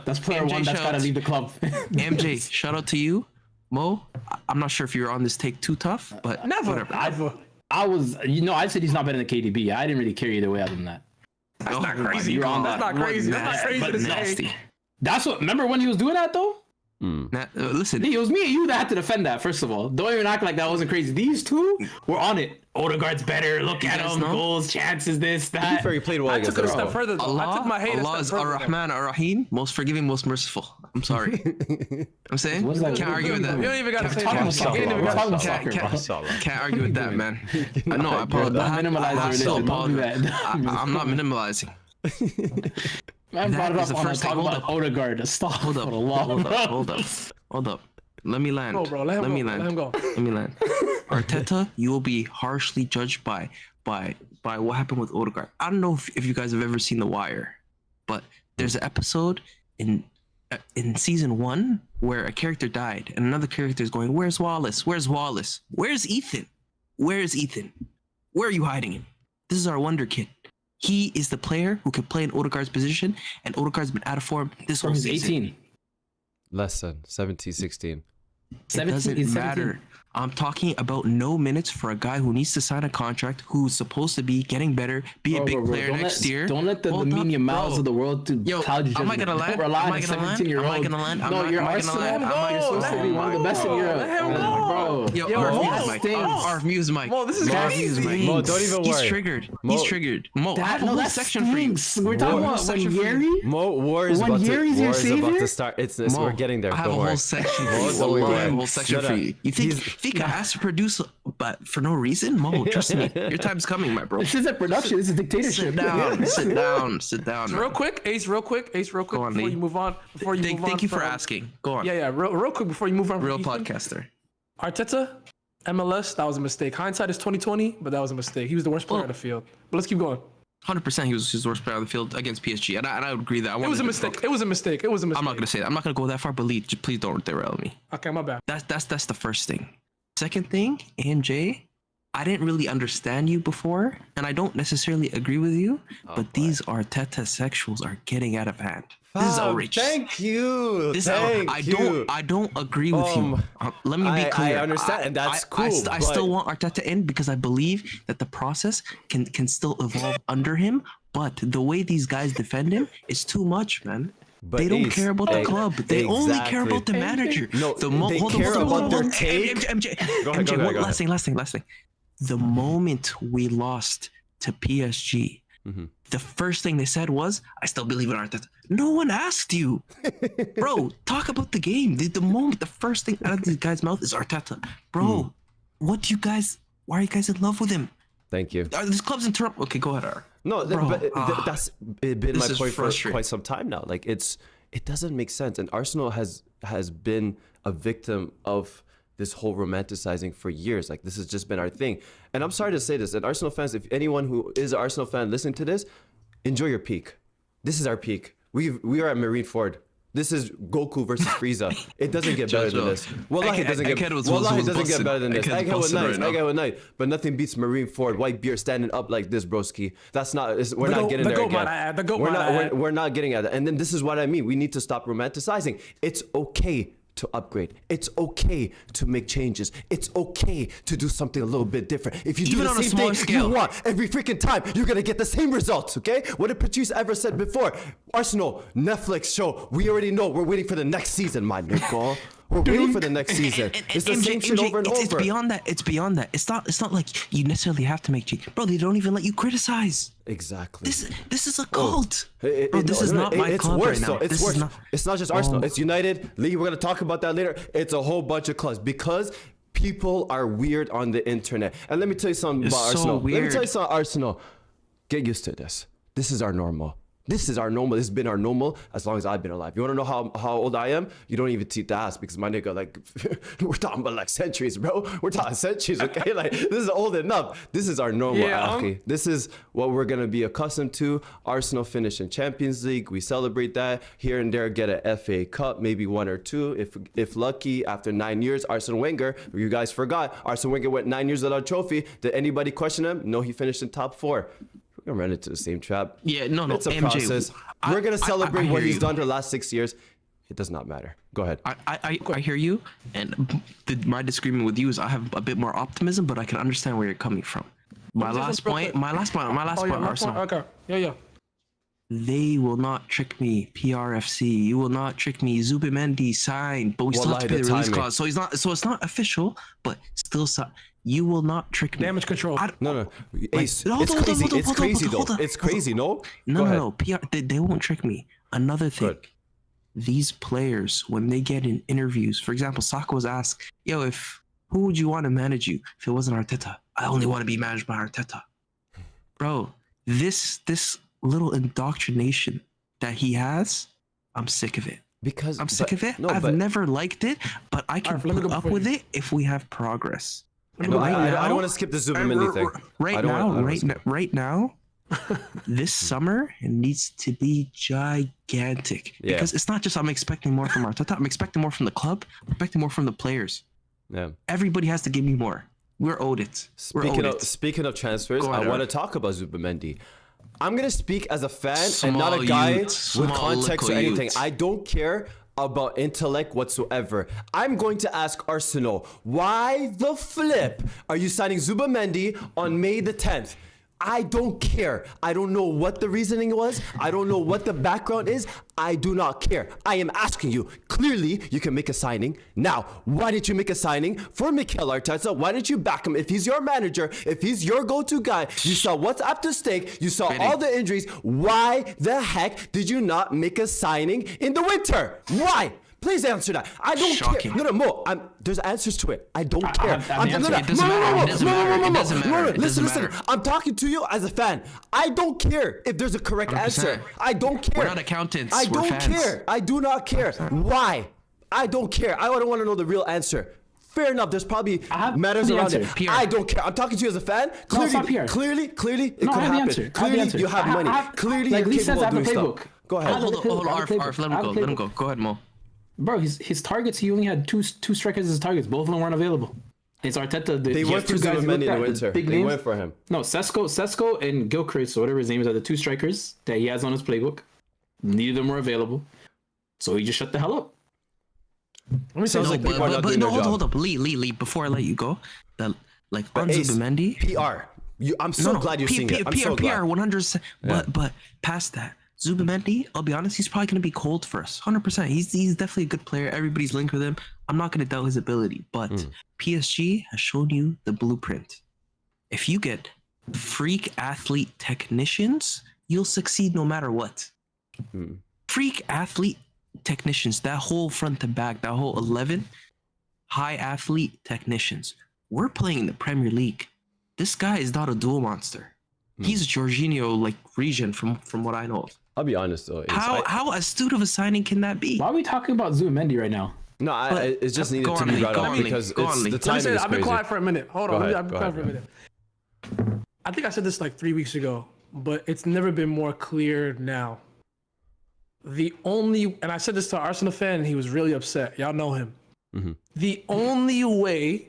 That's player one. That's gotta leave the club.
MJ, shout out to you. Mo, I'm not sure if you're on this take too tough, but
Never.
whatever.
I was, I said he's not better than KDB. I didn't really care either way other than that.
That's
not crazy.
You're on
That's
that.
not crazy. That's not crazy
But
to say.
nasty. That's what. Remember when he was doing that though?
Listen,
It was me and you that had to defend that. First of all, don't even act like that wasn't crazy. These two were on it. Odegaard's better. Look at
guys
him.
know?
Goals, chances, this,
To be
that.
fair, he played well
I
against
took it a
Arsenal.
step further, though. I took my hate
Allah
a
is
step further.
Ar-Rahman, Ar-Rahim, most forgiving, most merciful. I'm sorry. I'm saying,
What's that?
can't argue with that.
You don't even gotta say
Talking about
that.
soccer,
You ain't even
bro.
gotta
Talking
say
about
that.
soccer, bro.
Can't argue with that, man. No, I apologize.
Don't minimalize the
I
religion. Don't do that.
I'm not minimalizing.
Man brought it
That is
up
the
on
first
talking
thing. Hold
about
up.
Odegaard. Stop.
Hold up.
For the law,
Hold up. Let me land.
Go, bro. Let him go.
Let me land. Arteta, you will be harshly judged by what happened with Odegaard. I don't know if you guys have ever seen The Wire, but there's an episode in season 1 where a character died and another character is going, "Where's Wallace? Where's Wallace? Where's Ethan? Where is Ethan? Where are you hiding him? This is our wonder kid. He is the player who can play in Odegaard's position, and Odegaard's been out of form this whole
He's
season.
18.
Less than 17, 16.
It doesn't matter. I'm talking about no minutes for a guy who needs to sign a contract, who's supposed to be getting better, be a big player next year.
Don't let the Lamine Yamals of the world to cloud your judgment.
Am I gonna land?
Rely
Am
on
I
a
gonna land?
17-year-old.
Am I gonna land?
No, you're Arsenal. You're supposed to be one of the best in Europe.
Let him go.
Yo, Arf, mute Mike.
Mo, this is crazy.
Mo, don't even worry.
He's triggered.
Mo,
He's triggered. Mo, I have a whole section for you.
We're talking about Enquiries.
Mo, war is about to start. We're getting there.
I have a
Don't worry.
whole section for
Mo,
you.
don't worry.
I have a whole section for you. You think I asked to produce, but for no reason? Mo, trust me, your time's coming, my bro.
This isn't production. This is dictatorship.
Sit down.
So real quick, Ace, real quick,
on,
before
Lee.
you move on.
Thank you for asking. Go on.
Yeah, real quick before you move on.
Real podcaster.
Arteta, MLS, that was a mistake. Hindsight is 2020, but that was a mistake. He was the worst player on the field. But let's keep going.
100% he was his worst player on the field against PSG, and I would agree that.
It was a mistake. It was a mistake. I'm
not gonna say that. I'm not gonna go that far, but Lee, please don't derail me.
Okay, my bad.
That's the first thing. Second thing, AMJ, I didn't really understand you before, and I don't necessarily agree with you, but these Arteta sexuals are getting out of hand. This is outrageous.
Thank you.
I don't agree with you. Let me be clear.
I understand, and that's cool.
I still want Arteta in because I believe that the process can still evolve under him, but the way these guys defend him is too much, man.
But
they don't care about the club. They only care about the manager.
No, they care about their take.
MJ, last thing. The moment we lost to PSG, the first thing they said was, I still believe in Arteta. No one asked you. Bro, talk about the game. The first thing out of these guys' mouth is Arteta. Bro, why are you guys in love with him?
Thank you.
This club's in Toronto. Okay, go ahead, Ar.
No, that's been my point for quite some time now. Like it doesn't make sense, and Arsenal has been a victim of this whole romanticizing for years. Like this has just been our thing. And I'm sorry to say this, and Arsenal fans, if anyone who is an Arsenal fan listening to this, enjoy your peak. This is our peak. We are at Marine Ford. This is Goku versus Frieza. It doesn't get better than this. Wallahi, it doesn't get better than this. Egghead was nice. But nothing beats Marine Ford, white beer standing up like this, broski. That's not, we're not getting there again. We're not getting at that. And then this is what I mean. We need to stop romanticizing. It's okay to upgrade. It's okay to make changes. It's okay to do something a little bit different. If you do the same thing you want every freaking time, you're gonna get the same results, okay? What did Patrice ever said before? Arsenal, Netflix show, we already know. We're waiting for the next season, my nigga. We're waiting for the next season. It's the same shit over and over.
It's beyond that. It's not like you necessarily have to make change. Bro, they don't even let you criticize.
Exactly.
This is a cult. Bro, this is not my club right now.
It's worse. It's not just Arsenal. It's United. Lee, we're gonna talk about that later. It's a whole bunch of clubs because people are weird on the internet. And let me tell you something about Arsenal. Let me tell you something, Arsenal. Get used to this. This is our normal. This is our normal. This has been our normal as long as I've been alive. You want to know how old I am? You don't even need to ask because my nigga, like, we're talking about like centuries, bro. We're talking centuries, okay? Like, this is old enough. This is our normal, Aki. This is what we're going to be accustomed to. Arsenal finish in Champions League. We celebrate that. Here and there, get a FA Cup, maybe one or two. If lucky, after 9 years, Arsene Wenger, you guys forgot, Arsene Wenger went 9 years without a trophy. Did anybody question him? No, he finished in top 4. We're gonna run into the same trap.
Yeah, no.
It's a
MJ,
process. We're gonna celebrate what he's done for the last 6 years. It does not matter. Go ahead.
I hear you, and my disagreement with you is I have a bit more optimism, but I can understand where you're coming from. My last point, Arsenal.
Okay. Yeah.
They will not trick me, PRFC. You will not trick me. Zubimendi signed, but we still have to pay the release clause. So it's not official, but still signed. You will not trick me.
Damage control.
No. Ace, it's crazy though. It's crazy, no?
No. They won't trick me. Another thing. Good. These players, when they get in interviews, for example, Saka was asked, who would you want to manage you if it wasn't Arteta? I only want to be managed by Arteta. Bro, this little indoctrination that he has, I'm sick of it. I'm sick of it. I've never liked it, but I can put up with it if we have progress. And
I don't want to skip the Zubimendi thing.
Right now, this summer it needs to be gigantic because it's not just I'm expecting more from Arteta. I'm expecting more from the club. I'm expecting more from the players.
Yeah.
Everybody has to give me more. We're owed it.
Speaking of transfers, I want to talk about Zubamendi. I'm gonna speak as a fan and not a guy with context or anything. I don't care about intellect whatsoever. I'm going to ask Arsenal, why the flip are you signing Zubamendi on May the 10th? I don't care. I don't know what the reasoning was. I don't know what the background is. I do not care. I am asking you. Clearly, you can make a signing. Now, why didn't you make a signing for Mikel Arteta? Why didn't you back him? If he's your manager, if he's your go-to guy, you saw what's up to stake, you saw all the injuries. Why the heck did you not make a signing in the winter? Why? Please answer that. I don't care. No, Mo. There's answers to it. I don't care. Listen. I'm talking to you as a fan. I don't care if there's a correct 100%. Answer. I don't care.
We're not accountants.
I don't care. I do not care. 100%. Why? I don't care. I don't want to know the real answer. Fair enough. There's probably matters around it. Pierre. I don't care. I'm talking to you as a fan. Clearly, it could happen. Clearly, you have money. Clearly, you're capable of doing stuff. Go ahead.
Hold on, Arf. Let him go. Go ahead, Mo.
Bro, his targets, he only had two strikers as targets. Both of them weren't available. It's Arteta.
They went for Zubamendi in the winter. They went for him.
No, Sesko and Gilchrist, or whatever his name is, are the two strikers that he has on his playbook. Neither of them were available. So he just shut the hell up.
Let me say
hold up. Lee, before I let you go, on Zubamendi.
PR. I'm so glad you're seeing it. I'm so glad.
PR 100%. But past that, Zubamendi, I'll be honest, he's probably going to be cold for us. 100%. He's definitely a good player. Everybody's linked with him. I'm not going to doubt his ability. But PSG has shown you the blueprint. If you get freak athlete technicians, you'll succeed no matter what. Freak athlete technicians, that whole front to back, that whole 11 high athlete technicians. We're playing in the Premier League. This guy is not a dual monster. He's a Jorginho region from what I know of.
I'll be honest though.
How astute of a signing can that be?
Why are we talking about Zubamendi right now?
No, it's just needed to be brought up because the timing is crazy.
I've been quiet for a minute. Hold on. I've been quiet for a minute. I think I said this 3 weeks ago, but it's never been more clear now. And I said this to an Arsenal fan, and he was really upset. Y'all know him. The only way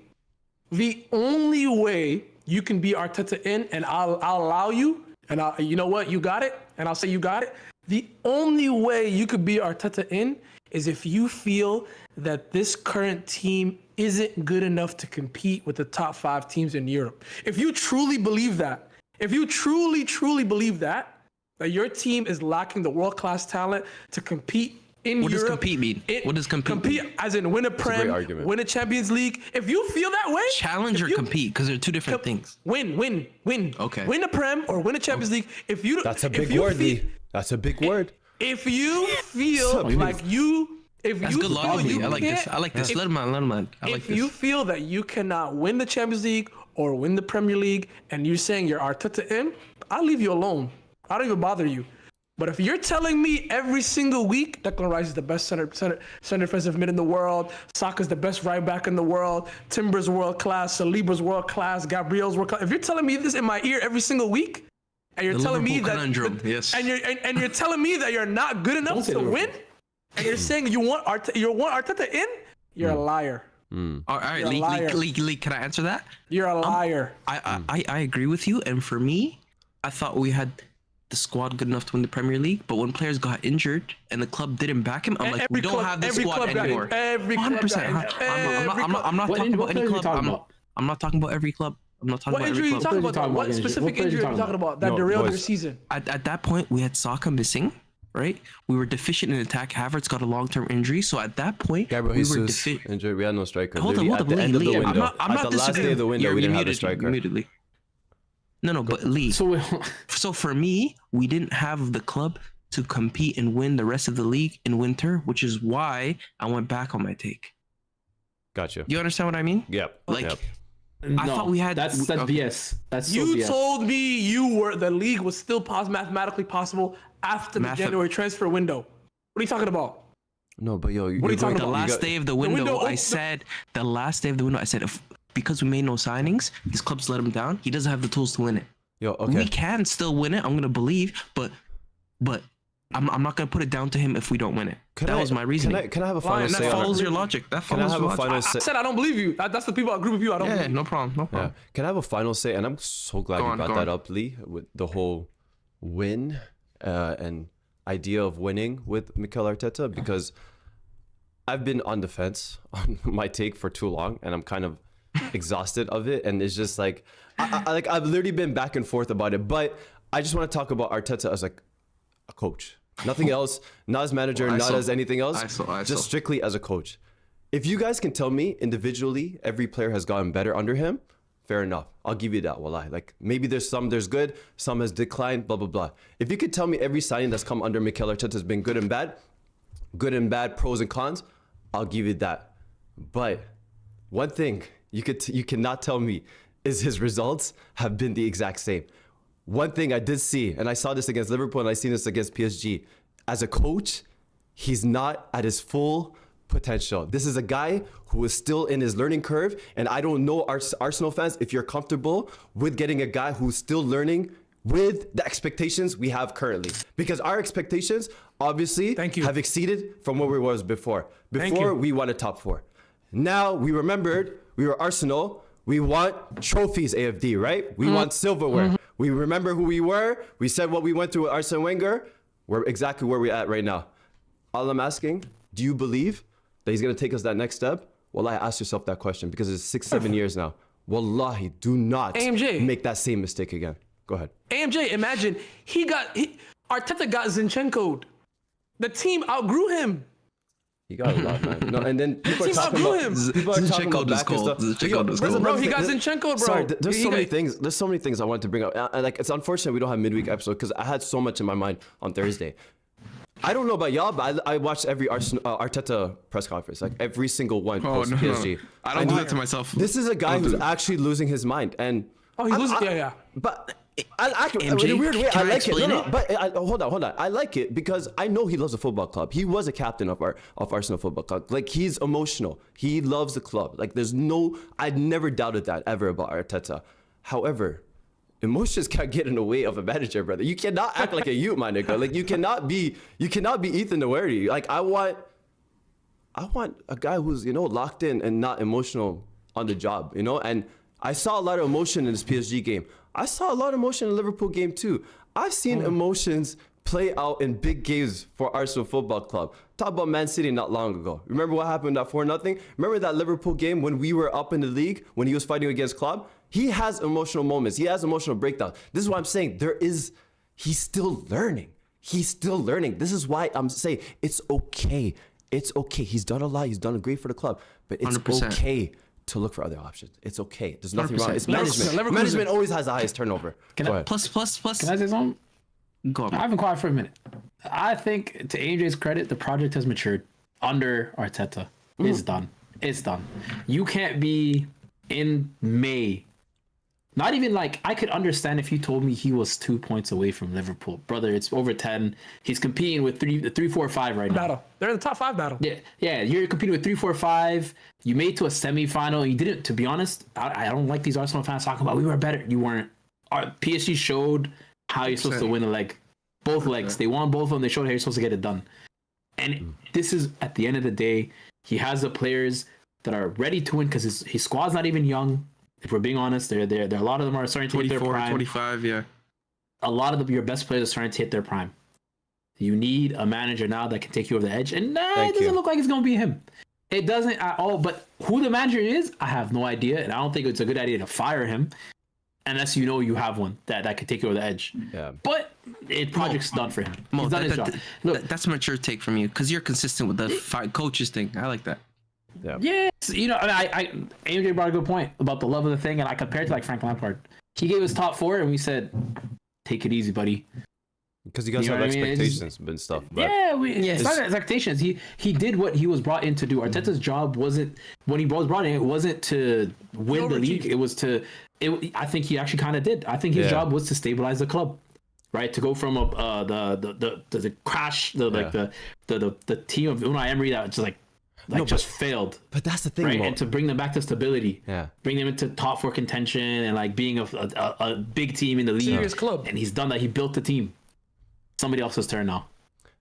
you can be Arteta in, and I'll allow you, and you know what, you got it, and I'll say you got it. The only way you could be Arteta in is if you feel that this current team isn't good enough to compete with the top 5 teams in Europe. If you truly believe that, if you truly believe that your team is lacking the world-class talent to compete in
what
Europe.
What does compete mean? What does compete mean?
As in win a Prem, win a Champions League. If you feel that way.
Challenge or compete, because they're two different things.
Win.
Okay.
Win a Prem or win a Champions League. If you
That's a big word, Lee. That's a big word.
If you feel like you...
That's good logic. I like this. Let him on.
If you feel that you cannot win the Champions League or win the Premier League and you're saying you're Arteta in, I'll leave you alone. I don't even bother you. But if you're telling me every single week Declan Rice is the best center defensive mid in the world, Saka's the best right back in the world, Timber's world class, Saliba's world class, Gabriel's world class. If you're telling me this in my ear every single week, and you're telling me that, and you're telling me that you're not good enough to win, and you're saying you want Arteta in, you're a liar.
All right, Lee, can I answer that?
You're a liar.
I agree with you, and for me, I thought we had the squad good enough to win the Premier League, but when players got injured and the club didn't back him, I'm like, we don't have this squad anymore. 100%. I'm not talking about any club. I'm not talking about every club. I'm not talking about every club.
What injury are you talking about? What specific injury are you talking about that derailed your season?
At that point, we had Saka missing, right? We were deficient in attack. Havertz got a long-term injury, so at that point,
we were injured. We had no striker.
Hold on,
at the end of the window.
I'm not
the last day of the window, we didn't have a striker.
Immediately. No, but Lee. So for me, we didn't have the club to compete and win the rest of the league in winter, which is why I went back on my take.
Gotcha.
You understand what I mean?
Yep.
I thought we had that's BS. That's
you
BS.
told me the league was still mathematically possible after the January transfer window. What are you talking about?
No, but what are
you talking about?
The last day of the window, I said, because we made no signings, this club's let him down. He doesn't have the tools to win it.
Okay.
We can still win it. I'm gonna believe, but I'm not gonna put it down to him if we don't win it. That was my reasoning.
Can I have a final say?
That
on
follows
it?
your logic. That
Can I
follows
have
your
a
logic.
final
I
say?
said I don't believe you. That's the people that agree with you. I don't
Yeah,
believe you.
no problem. No problem.
Can I have a final say? And I'm so glad you brought that up, Lee, with the whole win and idea of winning with Mikel Arteta, because I've been on the fence on my take for too long, and I'm kind of exhausted of it. And it's just like, I've literally been back and forth about it. But I just want to talk about Arteta as like a coach. Nothing else, not as manager, not as anything else, just strictly as a coach. If you guys can tell me individually every player has gotten better under him, fair enough. I'll give you that, wallah. Like maybe there's good, some has declined, blah, blah, blah. If you could tell me every signing that's come under Mikel Arteta has been good and bad, pros and cons, I'll give you that. But one thing you cannot tell me is his results have been the exact same. One thing I did see, and I saw this against Liverpool and I seen this against PSG, as a coach, he's not at his full potential. This is a guy who is still in his learning curve, and I don't know, Arsenal fans, if you're comfortable with getting a guy who's still learning with the expectations we have currently. Because our expectations, obviously, have exceeded from what we was before. Before, we won a top 4. Now, we remembered we were Arsenal. We want trophies, AFD, right? We want silverware. We remember who we were. We said what we went through with Arsene Wenger. We're exactly where we're at right now. All I'm asking, do you believe that he's going to take us that next step? Wallahi, ask yourself that question, because it's 6-7 years now. Wallahi, do not make that same mistake again. Go ahead.
AMJ, imagine Arteta got Zinchenko'd. The team outgrew him.
He got a lot, man. No, and then people are talking about
him.
People are talking about back and stuff.
Bro, he got Zinchenko, bro.
Sorry, there's so many things. There's so many things I want to bring up. Like, it's unfortunate we don't have midweek episode because I had so much in my mind on Thursday. I don't know about y'all, but I watched every Arteta press conference, like every single one post PSG.
I don't do that to myself.
This is a guy who's actually losing his mind, and
he's losing. Yeah.
But in a weird way, I like it. But hold on. I like it because I know he loves the football club. He was a captain of Arsenal Football Club. Like, he's emotional. He loves the club. Like, I'd never doubted that ever about Arteta. However, emotions can't get in the way of a manager, brother. You cannot act like a youth, my nigga. Like, you cannot be Ethan Nwardy. Like, I want a guy who's, locked in and not emotional on the job, And I saw a lot of emotion in this PSG game. I saw a lot of emotion in the Liverpool game too. I've seen emotions play out in big games for Arsenal Football Club. Talk about Man City not long ago. Remember what happened at 4-0? Remember that Liverpool game when we were up in the league, when he was fighting against Klopp? He has emotional moments. He has emotional breakdowns. This is what I'm saying. He's still learning. This is why I'm saying it's okay. It's okay. He's done a lot. He's done great for the club. But it's 100%. Okay to look for other options. It's okay. There's nothing 100%. Wrong. It's management. Management always has the highest turnover.
Plus.
Can I say something?
Go on.
I haven't quiet for a minute. I think, to AJ's credit, the project has matured under Arteta. It's done. You can't be in May. Not even like, I could understand if you told me he was 2 points away from Liverpool. Brother, it's over 10. He's competing with 3, 4, 5 right now.
Battle. They're in the top 5 battle.
Yeah. You're competing with 3, 4, 5. You made it to a semifinal. You didn't, to be honest, I don't like these Arsenal fans talking about we were better. You weren't. PSG showed how you're supposed to win a leg. Both legs. They won both of them. They showed how you're supposed to get it done. And this is, at the end of the day, he has the players that are ready to win because his squad's not even young. If we're being honest, there a lot of them are starting to hit their prime.
25, yeah.
A lot of your best players are starting to hit their prime. You need a manager now that can take you over the edge. And it doesn't look like it's going to be him. It doesn't at all. But who the manager is, I have no idea. And I don't think it's a good idea to fire him unless you know you have one that could take you over the edge. Yeah. But project's done for him. He's done his job. Look,
that's a mature take from you because you're consistent with the 5 coaches thing. I like that.
Yeah. Yes, AMJ brought a good point about the love of the thing, and I compared to like Frank Lampard. He gave us top 4, and we said, "Take it easy, buddy."
Because you guys have expectations and stuff. But
it's not expectations. He did what he was brought in to do. Arteta's job wasn't, when he was brought in, it wasn't to win the league. It was to. I think he actually kind of did. I think his job was to stabilize the club, right? To go from the crash, the team of Unai Emery that just failed.
But that's the thing,
right? And to bring them back to stability, bring them into top 4 contention and like being a big team in the league.
Serious club.
And he's done that. He built the team. Somebody else's turn now.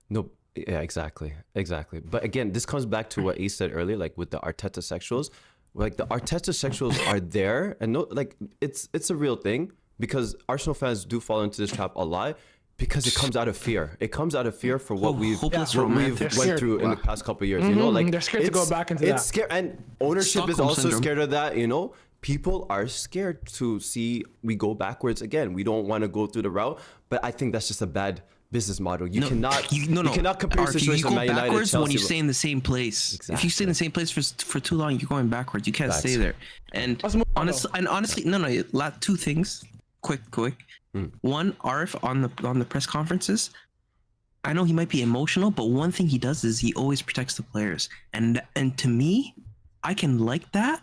No, yeah, exactly. But again, this comes back to what Ace said earlier, like with the Arteta sexuals. Like the Arteta sexuals are there, and no, like it's a real thing because Arsenal fans do fall into this trap a lot because it comes out of fear. It comes out of fear for what we've went through in the past couple of years. You know, like
they're scared to go back into that.
It's scary, and ownership is also scared of that. You know, people are scared to see we go backwards again. We don't want to go through the route, but I think that's just a bad business model. You cannot compare your situation to Man United,
backwards
Chelsea.
when you stay in the same place.
Exactly.
If you stay in the same place for too long, you're going backwards. You can't stay there. And honestly, no. Two things, quick. One, Arif on the press conferences. I know he might be emotional, but one thing he does is he always protects the players. And to me, I can like that.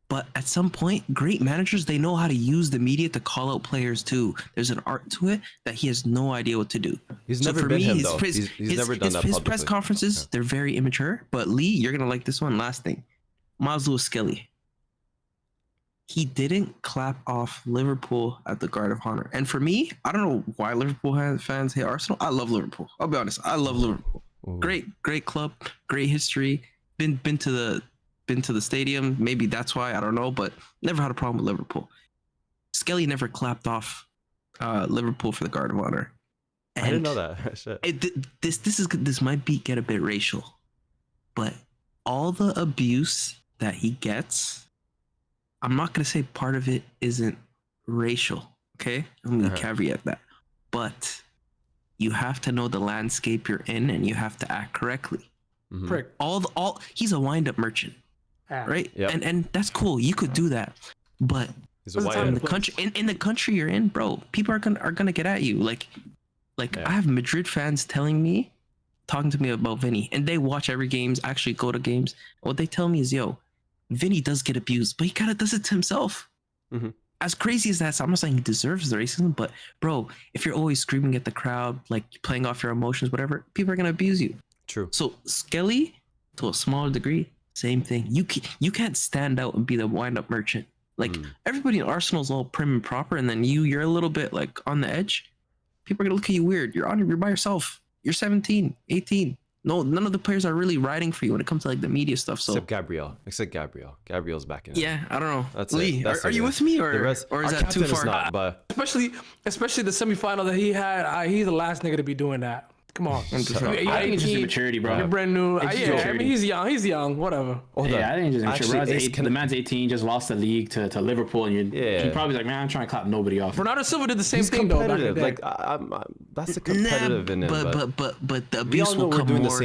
But at some point, great managers, they know how to use the media to call out players too. There's an art to it that he has no idea what to do.
He's never been him, though. He's never done that
His
publicly.
press conferences, they're very immature. But Lee, you're going to like this one. Last thing. Miles Lewis-Skelly. He didn't clap off Liverpool at the Guard of Honor. And for me, I don't know why Liverpool fans hate Arsenal. I love Liverpool. I'll be honest. I love Liverpool.
Ooh.
Great club, great history. Been to the stadium. Maybe that's why, I don't know, but never had a problem with Liverpool. Skelly never clapped off Liverpool for the Guard of Honor. And
I didn't know that. Shit.
This might get a bit racial, but all the abuse that he gets, I'm not gonna say part of it isn't racial. Okay, I'm gonna caveat that, but you have to know the landscape you're in, and you have to act correctly.
Mm-hmm.
He's a wind-up merchant. Right?
Yep.
And that's cool. You could do that. But in the country you're in, bro, people are gonna get at you. Like I have Madrid fans talking to me about Vinny, and they watch every games, actually go to games. What they tell me is, yo, Vinny does get abused, but he kind of does it to himself.
Mm-hmm.
As crazy as that, so I'm not saying he deserves the racism, but bro, if you're always screaming at the crowd, like playing off your emotions, whatever, people are gonna abuse you.
True.
So Skelly, to a smaller degree, same thing. You can't stand out and be the wind-up merchant. Like everybody in Arsenal's all prim and proper, and then you're a little bit like on the edge. People are gonna look at you weird. You're by yourself. You're 17, 18. No, none of the players are really riding for you when it comes to like the media stuff. So
except Gabriel. Gabriel's back in.
Yeah, I don't know.
That's
Lee, are you with me or is that too far?
Not, but
especially the semifinal that he had. He's the last nigga to be doing that. Come on.
I think it's just immaturity, bro.
You're brand new. I mean, he's young. Whatever.
Yeah, I think it's just immaturity. The man's 18, just lost the league to Liverpool, and he probably like, man, I'm trying to clap nobody off.
Bernardo Silva did the same thing
though.
Like
that's the competitive in it.
But the abuse will come more.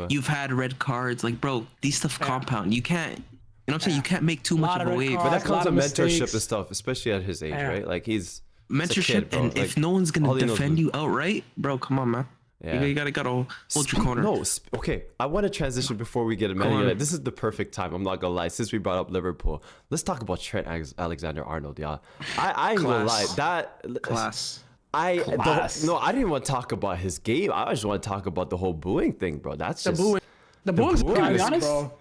You've had red cards, like bro. These stuff compound. You can't. You know what I'm saying? You can't make too much of a wave.
But that comes with mentorship and stuff, especially at his age, right? Like he's
mentorship, and if no one's gonna defend you outright, bro, come on, man. Yeah. You gotta hold your corner.
No, okay. I want to transition before we get a Man United. This is the perfect time. I'm not gonna lie. Since we brought up Liverpool, let's talk about Trent Alexander-Arnold. Yeah, I ain't gonna lie.
Class.
I didn't want to talk about his game. I just want to talk about the whole booing thing, bro. That's just
the booing's
can I be honest?
Bro.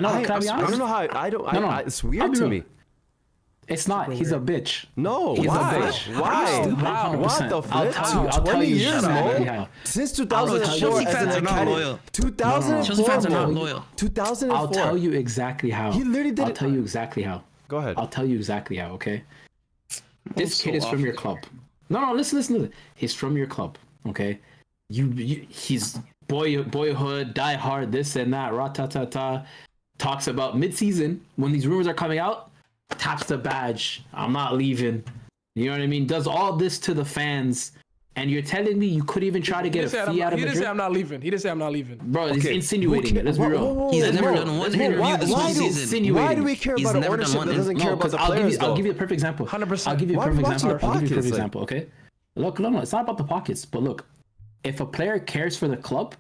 No, can I be honest?
I don't know how. No. It's weird to me.
It's not. He's a bitch.
No,
he's
why?
A bitch.
Why? What the flip?
I'll
20 years,
man.
Since 2004,
Chelsea fans are not loyal.
2004,
Chelsea fans are not loyal.
2004.
I'll tell you exactly how.
He literally did.
I'll tell you exactly how.
Go ahead.
I'll tell you exactly how. Okay. This kid is from your club. No. Listen. He's from your club. Okay. He's boyhood, die hard, this and that. Ra-ta-ta-ta. Talks about mid-season when these rumors are coming out. Taps the badge. I'm not leaving. You know what I mean? Does all this to the fans, and you're telling me you could even try to get a fee out of Madrid?
He didn't say I'm not leaving.
Bro, he's insinuating it. Let's be real.
He's never done one interview this whole season.
Why do we care about an ownership that doesn't care about the players?
I'll give you a perfect example.
100%.
I'll give you a perfect example. Okay. Look, no, it's not about the pockets. But look, if a player cares for the club,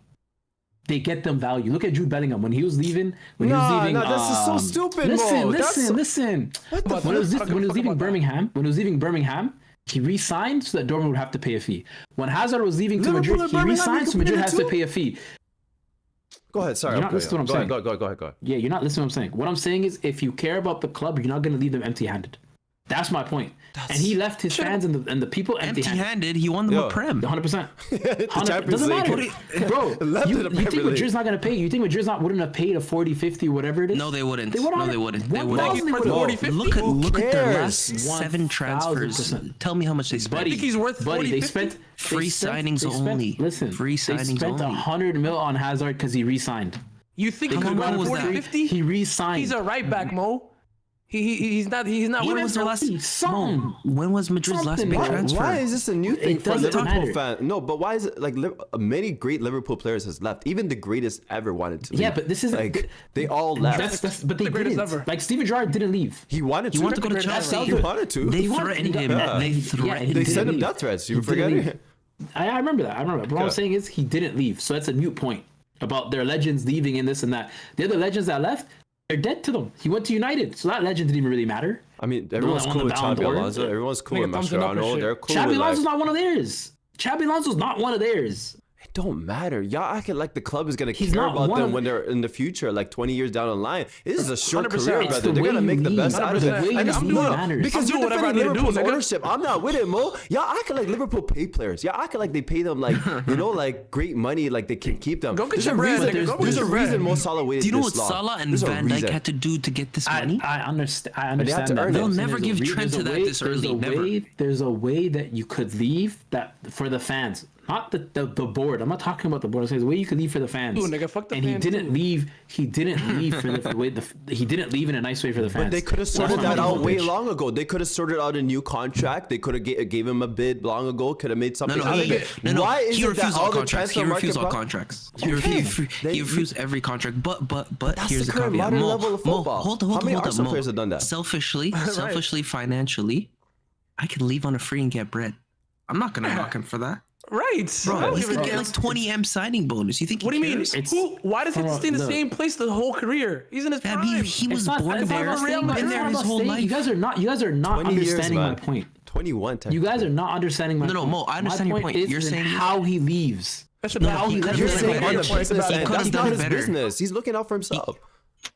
they get them value. Look at Jude Bellingham when he was leaving. No,
this is so stupid.
Listen. When he was leaving Birmingham, he re-signed so that Dortmund would have to pay a fee. When Hazard was leaving to Madrid, he re-signed so Madrid has to pay a fee.
Go ahead. Sorry,
you're not listening to what I'm saying.
Go ahead.
Yeah, you're not listening to what I'm saying. What I'm saying is, if you care about the club, you're not going to leave them empty-handed. That's my point. And he left his fans and the people
empty-handed. He won them a Prem.
100%.
Doesn't
matter. Bro, you think Madrid's not going to pay? You think Madrid's wouldn't have paid a 40, 50, whatever it is?
No, they wouldn't. They wouldn't.
Look
at their last 7 transfers. Tell me how much they spent.
I think he's worth 40,
they spent
free signings only.
Listen,
free signings
they spent
only.
100 mil on Hazard because he re-signed.
You think he
How
could
long
go
was
to
that?
40, 50?
He re-signed.
He's a right back, Mo. He's not.
When was their last? When was Madrid's last big transfer?
Why is this a new thing for Liverpool
matter.
fans? No, but why is it like many great Liverpool players has left? Even the greatest ever wanted to leave.
Yeah, but this is
like they all left.
But they
greatest
didn't.
ever.
Like Steven Gerrard didn't leave.
He wanted to.
He wanted to go to Chelsea.
He wanted to.
They threatened him.
They sent him death threats. You forgetting?
I remember that. But what I'm saying is he didn't leave. So that's a moot point about their legends leaving and this and that. The other legends that left, they're dead to them. He went to United, so that legend didn't even really matter.
I mean, everyone's cool with Xabi Alonso. Everyone's cool with Mascherano. They're cool
Xabi
with
Alonso's not one of theirs. Xabi Alonso's not one of theirs.
It don't matter. Y'all acting like the club is gonna care about them when they're in the future, like 20 years down the line. This is a short
100%.
career, brother. They're gonna make the best out of it. Because you're defending Liverpool's ownership. I'm not with it, Mo. Y'all acting like Liverpool pay players. Y'all acting like they pay them like like great money, like they can keep them.
Go get your bread.
There's a reason Mo Salah waited.
Do you know
this
what
long.
Salah and Van Dijk had to do to get this money?
I understand that.
They'll never give Trent to that this early. Never.
There's a way that you could leave that for the fans. Not the board. I'm not talking about the board. I'm saying the way you could leave for the fans.
Ooh, nigga, fuck the
and
fans
he didn't leave. He didn't leave for the way. He didn't leave in a nice way for the fans.
But they could have sorted that out way long ago. They could have sorted out a new contract. They could have gave him a bid long ago. Could have made something out of it. Why is it that all the transfer market?
He refused all contracts. He refused every contract. But
that's
here's
the
the
current
caveat.
modern level of football.
Hold
How many
up.
Arsenal players have done that?
Selfishly, financially, I could leave on a free and get bread. I'm not gonna knock him for that.
Right.
Bro, he's gonna get like 20M signing bonus. You think?
What do you mean? Why does he stay in the same place the whole career? He's in his prime.
He was born there.
Been
there his whole life.
You guys are not understanding my point.
21.
You guys are not understanding my point.
No, Mo, I understand your point. You're saying
how he leaves.
You're saying on the business end. That's not his
better.
business. He's looking out for himself.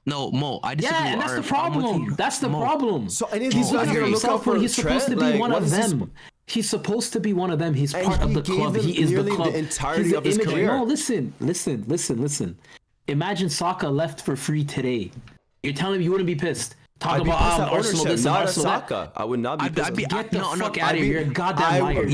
No, Mo, I disagree.
Yeah, and that's the problem. That's the problem.
So any of these guys gonna look out for
He's supposed to be one of them. He's supposed to be one of them. He's part of the club. He is the club.
The entirety of his career.
No, listen. Imagine Saka left for free today. You're telling me you wouldn't be pissed? Talk about Arsenal this and Arsenal that.
Saka. I would not be pissed.
Get the fuck out of here. You're a goddamn liar.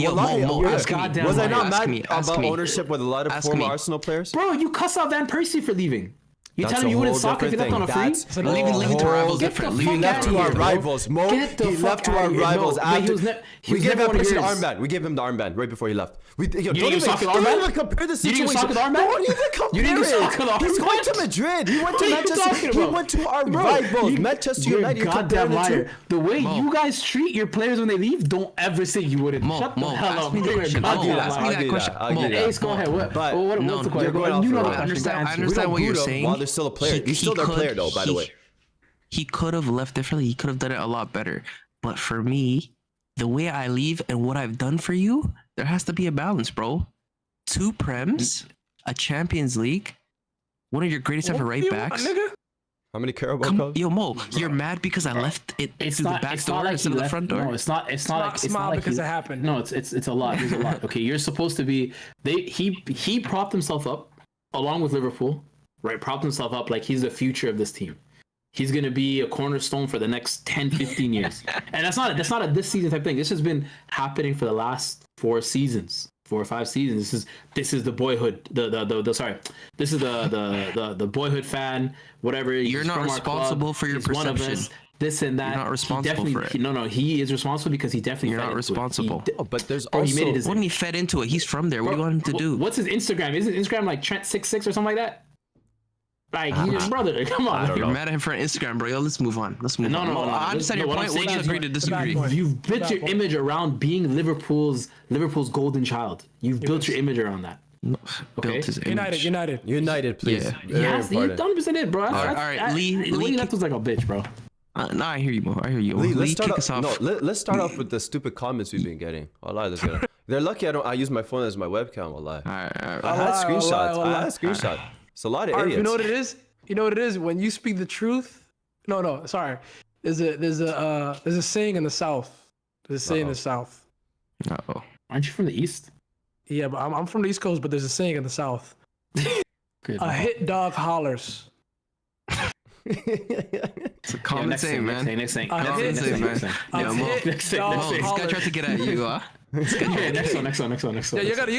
Was I not mad about ownership with a lot of former Arsenal players?
Bro, you cuss out Van Persie for leaving. You telling me you wouldn't Saka if you left on a free?
Leaving to rivals different.
He left to our rivals, Mo. He left to our rivals after. We gave him the armband. We gave him the armband right before he left. Don't even compare the situation. Don't even compare it. He's going to Madrid. He went to Manchester. He went to our rivals, Manchester United.
You're a goddamn liar. The way you guys treat your players when they leave, don't ever say you wouldn't. Shut the hell up.
I'll give that question.
Ace, go ahead. What's the question?
I understand what you're saying.
While there's still a player. He's still their player, though, by the way.
He could have left differently. He could have done it a lot better. But for me, the way I leave and what I've done for you, there has to be a balance, bro. 2 Prems, a Champions League, one of your greatest ever right backs.
How many Carabao Cups?
Yo, Mo, you're mad because I left it through the back door instead of the front door?
No, it's not like
because it happened.
No, it's a lot. There's a lot. Okay, you're supposed to be. He propped himself up along with Liverpool, right? Propped himself up like he's the future of this team. He's going to be a cornerstone for the next 10, 15 years. And that's not a this season type thing. This has been happening for the last 4 or 5 seasons. This is the boyhood. This is the boyhood fan. Whatever.
You're not responsible for your perception.
This and that.
You're not responsible for it.
No, he is responsible because he definitely.
You're not responsible.
But there's also.
When he fed into it, he's from there. What do you want him to do?
What's his Instagram? Isn't Instagram like Trent66 or something like that? Like, brother, come on.
You're mad at him for Instagram, bro. Yo, let's move on.
No.
I understand your point. We'll just agree to disagree.
You've built your image around being Liverpool's golden child. You've built your image around that.
Built his image.
United,
please.
Yeah, he 100% did, bro.
All right, Lee.
Lee left was like a bitch, bro.
No, I hear you, Mo. I hear you.
Lee, kick us off. No, let's start off with the stupid comments we've been getting. Let's get it. They're lucky I use my phone as my webcam.
All right.
I had screenshots. It's a lot of idiots.
You know what it is? When you speak the truth. No, sorry. There's a saying in the South. There's a saying in the South.
Uh-oh.
Aren't you from the East?
Yeah, but I'm from the East Coast, but there's a saying in the South.
Good.
A hit dog hollers.
It's a common saying, man.
Next thing.
Common saying, man. Yeah, Mo. This guy tried to get at you, huh?
Next one.
Yeah, you gotta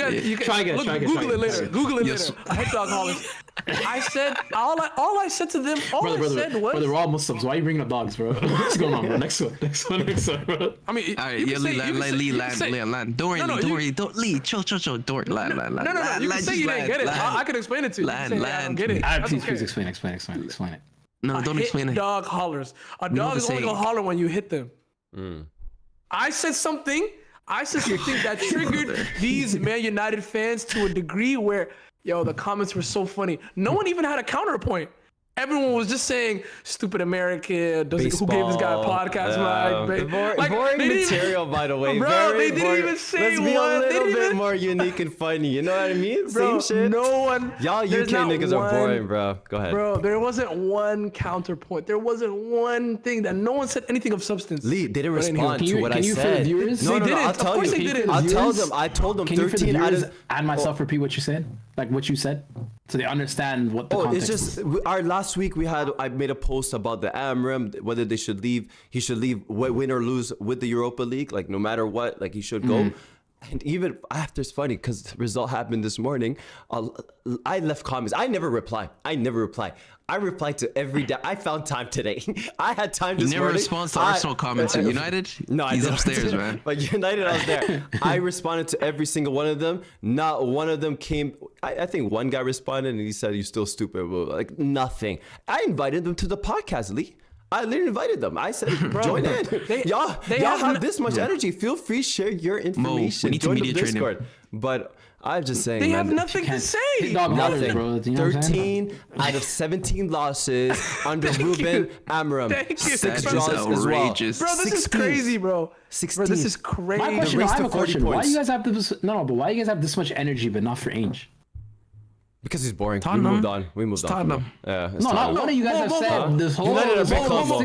Try again.
Google it later. Google it later. A hit dog hollers. I said all I said to them. I said was.
Bro, they're all Muslims. Why are you bringing up dogs, bro? What's going on, bro? Next one, bro.
I mean,
all right, yeah, land. Don't worry. Don't lead. Chill. Don't worry, land.
No. You can say you didn't get it. I can explain it to you.
Land.
Get it.
Please explain it.
No, don't explain it. Dog hollers. A dog is only gonna holler when you hit them. I said something that triggered these Man United fans to a degree where, the comments were so funny. No one even had a counterpoint. Everyone was just saying, "Stupid America, who gave this guy a podcast?"
Boring material, by the way.
Bro,
Very
they didn't
boring.
even say
Let's be a little bit more unique and funny. You know what I mean?
Bro,
Same shit.
No one.
Y'all UK niggas are boring, bro. Go ahead.
Bro, there wasn't one counterpoint. There wasn't one thing that no one said anything of substance.
Lee, they didn't respond to what I said.
No, I'll tell you.
I'll tell them. I told them 13 out of.
And myself repeat what you said, like what you said, so they understand what the context
it's just our last week I made a post about the Amorim, whether they should leave. He should leave, win or lose with the Europa League. Like no matter what, like he should go. And even after, it's funny because the result happened this morning. I left comments. I never reply. I replied to every day. I found time today. I had time this morning.
You never respond to Arsenal comments at United?
No,
he's upstairs, man.
But United, I was there. I responded to every single one of them. Not one of them came. I think one guy responded and he said, "You're still stupid." Like nothing. I invited them to the podcast, Lee. I literally invited them. I said, join in. Y'all have this much energy. Feel free to share your information.
We need
join
to
the Discord. Training. But I'm just saying,
they have nothing to say.
Nothing.
Bro, you know
13 out of 17 losses under RUBEN Amorim. 6 draws as well.
Bro, this is crazy, bro.
16.
Bro, this is crazy.
My question, I have a question. Why you guys have this? No, but why you guys have this much energy, but not for Ainge?
Because he's boring.
Tottenham.
We moved on.
Tottenham.
Yeah,
no, not one of you guys have said this whole.
United are big club.
Hold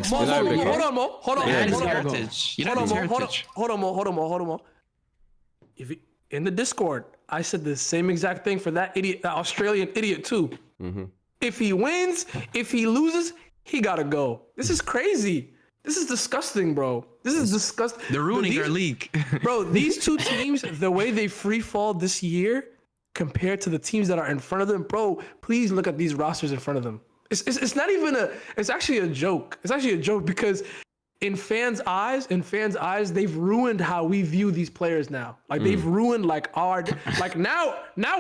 on. If in the Discord, I said the same exact thing for that idiot, that Australian idiot too. If he wins, if he loses, he gotta go. This is crazy. This is disgusting, bro. This is disgusting.
They're ruining our league.
Bro, these two teams, the way they free fall this year compared to the teams that are in front of them, bro, please look at these rosters in front of them. It's not even it's actually a joke. It's actually a joke because in fans' eyes, they've ruined how we view these players now. Like they've ruined now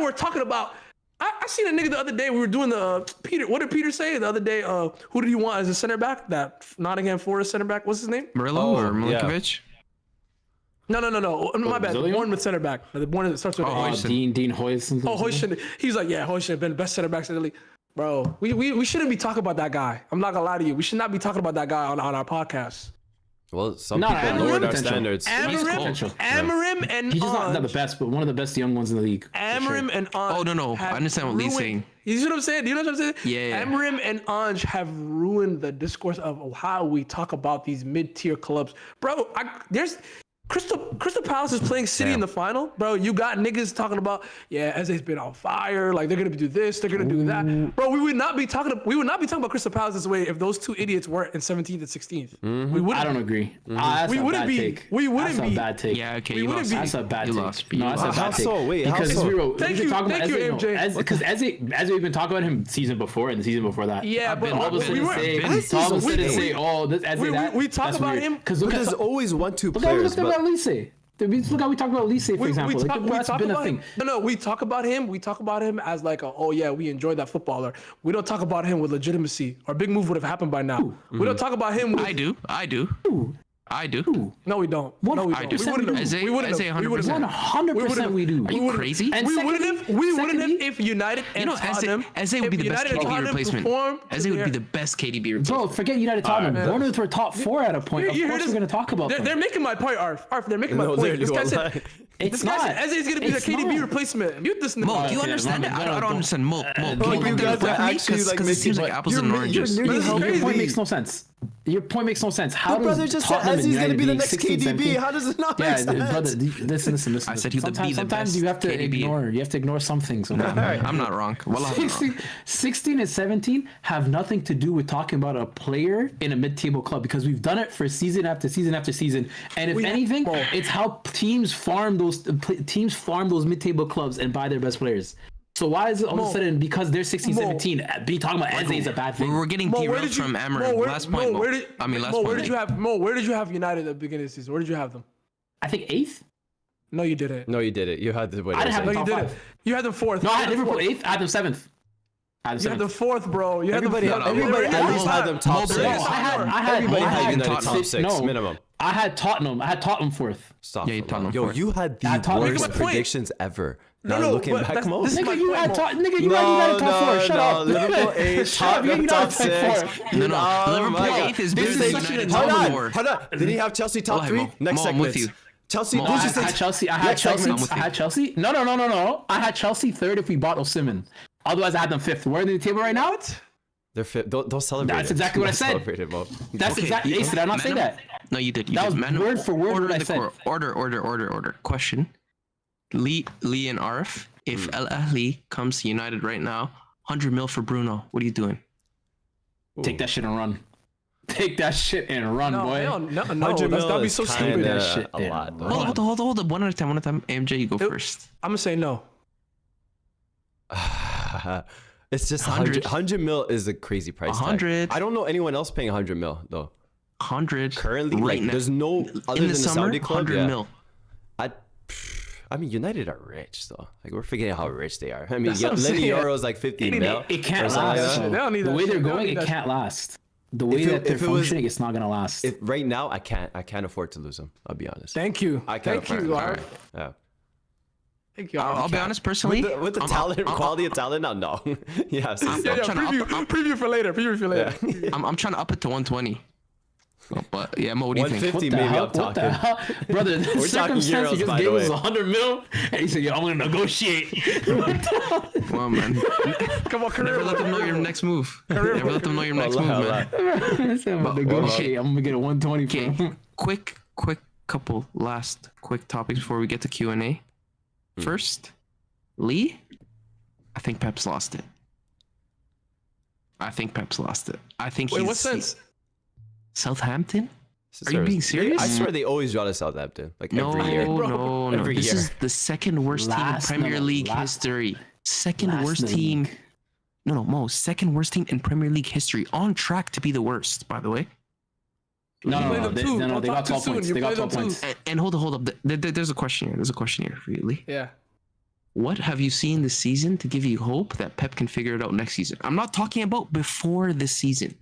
we're talking about. I seen a nigga the other day. We were doing the Peter. What did Peter say the other day? Who do you want as a center back? That Nottingham Forest center back. What's his name?
Murillo or Milinkovic?
Yeah. No. My bad. One with center back. The one that starts with
Dean Hoyson.
Hoyson. He's like, yeah, Hoyson have been the best center backs in the league. Bro, we shouldn't be talking about that guy. I'm not gonna lie to you. We should not be talking about that guy on our podcast.
Well, some people lowered our standards.
Amorim and
he's just not the best, but one of the best young ones in the league.
Amorim and Ange.
Oh no, I understand what Lee's saying.
You see what I'm saying? Do you know what I'm saying?
Yeah.
Amorim and Ange have ruined the discourse of how we talk about these mid-tier clubs, bro. There's Crystal Palace is playing City in the final, bro. You got niggas talking about, Eze's been on fire. Like they're gonna do this, they're gonna do that, bro. We would not be talking about Crystal Palace this way if those two idiots weren't in 17th and 16th. We wouldn't.
I don't agree.
We wouldn't be. We wouldn't be.
That's a bad take.
Yeah, okay.
We wouldn't be.
That's a bad take.
You lost.
No, that's a bad take.
How so?
Thank you, MJ.
Because as we've been talking about him season before and the season before that.
Yeah, but
all of a sudden say, oh, this Eze that.
We talk about him
because
there's always 1-2 players.
Look at Lise. Look how we talk about Lise, for example. That's been a thing.
No, we talk about him. We talk about him as like, we enjoyed that footballer. We don't talk about him with legitimacy. Our big move would have happened by now. We don't talk about him with...
I do.
No, we don't. No, we don't. We wouldn't have.
100% we do.
Are you crazy?
And we wouldn't have if United and Tottenham...
Eze would be the best KDB replacement. Eze would be the best KDB replacement.
Bro, forget United Tottenham. Bournemouth were top 4 at a point. Of course we're going to talk about them.
They're making my point, Arf. They're making my point.
It's not.
Eze is gonna be the KDB replacement. Mute this nigga.
Mo, do you understand it? I don't understand. Mo,
you guys are actually like
because it seems like apples and oranges.
Your point makes no sense. Your point makes no sense. How
the brother just said Eze's gonna be the next KDB. How does it not make sense?
Brother, listen.
I said he would be the best.
Sometimes you have to ignore. You have to ignore some things.
I'm not wrong.
16 and 17 have nothing to do with talking about a player in a mid-table club because we've done it for season after season after season. And if anything, it's how teams farm those mid-table clubs and buy their best players. So why is it all of a sudden because they're 16, 17, be talking about Eze is a bad thing?
We're getting derailed from Amorim. Last point. Where did
you have United at the beginning of the season? Where did you have them?
I think 8th.
No, you didn't.
No, you did it. You had the.
I didn't have them.
No, you didn't. You had them 4th.
No, I had Liverpool 8th. I had them 7th.
You had them 4th, bro.
Everybody at least had them top 6.
Everybody
had United top 6 minimum.
I had Tottenham 4th.
Stop.
Yeah, Tottenham.
Yo, you had the worst predictions ever. No, looking back, most.
Nigga, you had United top 4. Shut up.
Liverpool 8, Tottenham top 6.
No, Liverpool 8th is better than United top 4.
Hold on. Did he have Chelsea top 3? Next segment. Chelsea.
I had Chelsea. I had Chelsea. No. I had Chelsea 3rd if we bought Osimhen. Otherwise, I had them 5th. Where are they in the table right now?
They're 5th. Don't celebrate.
That's exactly what I said. That's exactly. Hey, did I not say that?
No, you did.
That was word for word what I said.
Order. Question. Lee and Arif, if El Ahly comes to United right now, 100 mil for Bruno, what are you doing?
Take that shit and run. Take that shit and run, boy.
No, that'd be so stupid.
That shit a lot.
Hold up. One at a time. AMJ, you go first.
I'm gonna say no.
It's just 100 mil is a crazy price
100.
tag. I don't know anyone else paying 100 mil though.
100
currently,
right now.
There's no other than the
summer,
Saudi club.
100 mil.
I mean, United are rich though. Like we're forgetting how rich they are. I mean, Lenny Euro's like 50 mil.
It can't last. The way they're going, it can't last. The way that they're functioning, it's not gonna last.
Right now, I can't afford to lose them. I'll be honest.
Thank you.
Thank you.
Right.
Yeah.
Thank you.
I'll be honest, personally,
with the talent, quality of talent, no. Yes.
Preview for later.
Yeah.
I'm trying to up it to 120. But yeah, Mo, what do you think?
150 maybe. I'm talking.
Brother, we're talking euros, he just gave us 100 mil, and he said, "Yo, I'm gonna negotiate."
Come on, man.
Come on,
Never let them know your next move. Never let them know your next move, man.
I said, I'm gonna negotiate. I'm gonna get a 120.
Okay. Quick couple last quick topics before we get to Q&A. First, Lee, I think Pep's lost it. I think
Wait, what sense?
Southampton? Are you being serious?
I swear they always draw to Southampton. Like every year.
No.
Every
this
year.
is the second worst team in Premier League history. Second worst team. No, Mo. Second worst team in Premier League history. On track to be the worst, by the way.
No. They got 12 points. They got 12 points.
And hold up. There's a question here. There's a question here for you, Lee.
Yeah.
What have you seen this season to give you hope that Pep can figure it out next season? I'm not talking about before this season.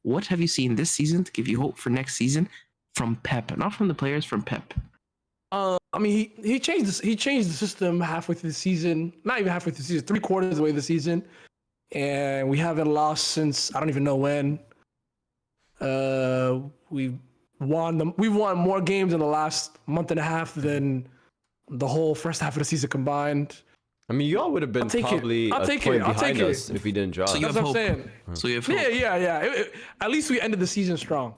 What have you seen this season to give you hope for next season from Pep? Not from the players, from Pep.
I mean, he changed the system halfway through the season. Not even halfway through the season. 3/4 of the way of the season, and we haven't lost since I don't even know when. We've won more games in the last month and a half than the whole first half of the season combined.
I mean, y'all would have been probably a point behind us if we didn't draw.
So you have
That's
hope.
what I'm saying.
So you have hope.
Yeah. At least we ended the season strong.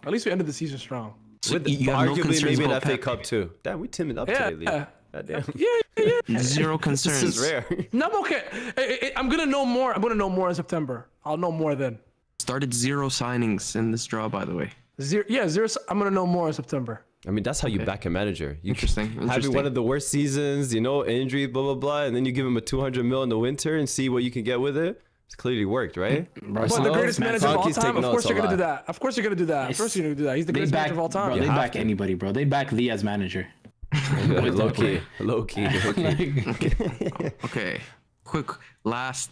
So
With
you have no
arguably
concerns
maybe an
about
FA
Pep.
Cup too. Damn, we teamed up today, Lee. Goddamn.
Yeah.
Zero concerns.
This is rare.
No, I'm okay. I'm gonna know more. I'm gonna know more in September. I'll know more then.
Started 0 signings in this draw, by the way.
Zero. I'm gonna know more in September.
I mean, that's how you back a manager. You
Interesting.
having one of the worst seasons, injuries, blah, blah, blah, and then you give him a 200 mil in the winter and see what you can get with it. It's clearly worked, right?
But the greatest manager of all time, of course you're going to do that. Of course you're going to do that. He's the greatest manager of all time.
Bro, they back anybody, bro. They back Lee as manager.
Low key.
Okay. Quick last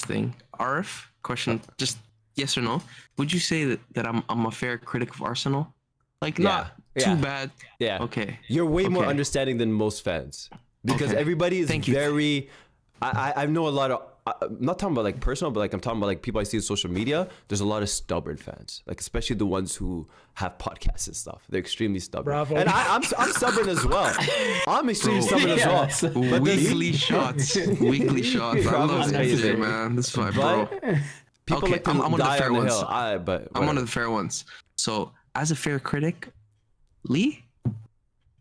thing. Arif, question, just yes or no. Would you say that I'm a fair critic of Arsenal? Like, not too bad.
Yeah.
Okay.
You're way more understanding than most fans because everybody is very. I know a lot of I'm not talking about like personal, but like I'm talking about like people I see on social media. There's a lot of stubborn fans, like especially the ones who have podcasts and stuff. They're extremely stubborn.
Bravo.
And I'm stubborn as well. I'm extremely stubborn as well. But
Weekly shots. Weekly shots. I love this, man. This is my bro.
People
Okay,
like to
I'm one of the
die
fair
on the
ones.
hill.
I'm one of the fair ones. So, as a fair critic, Lee,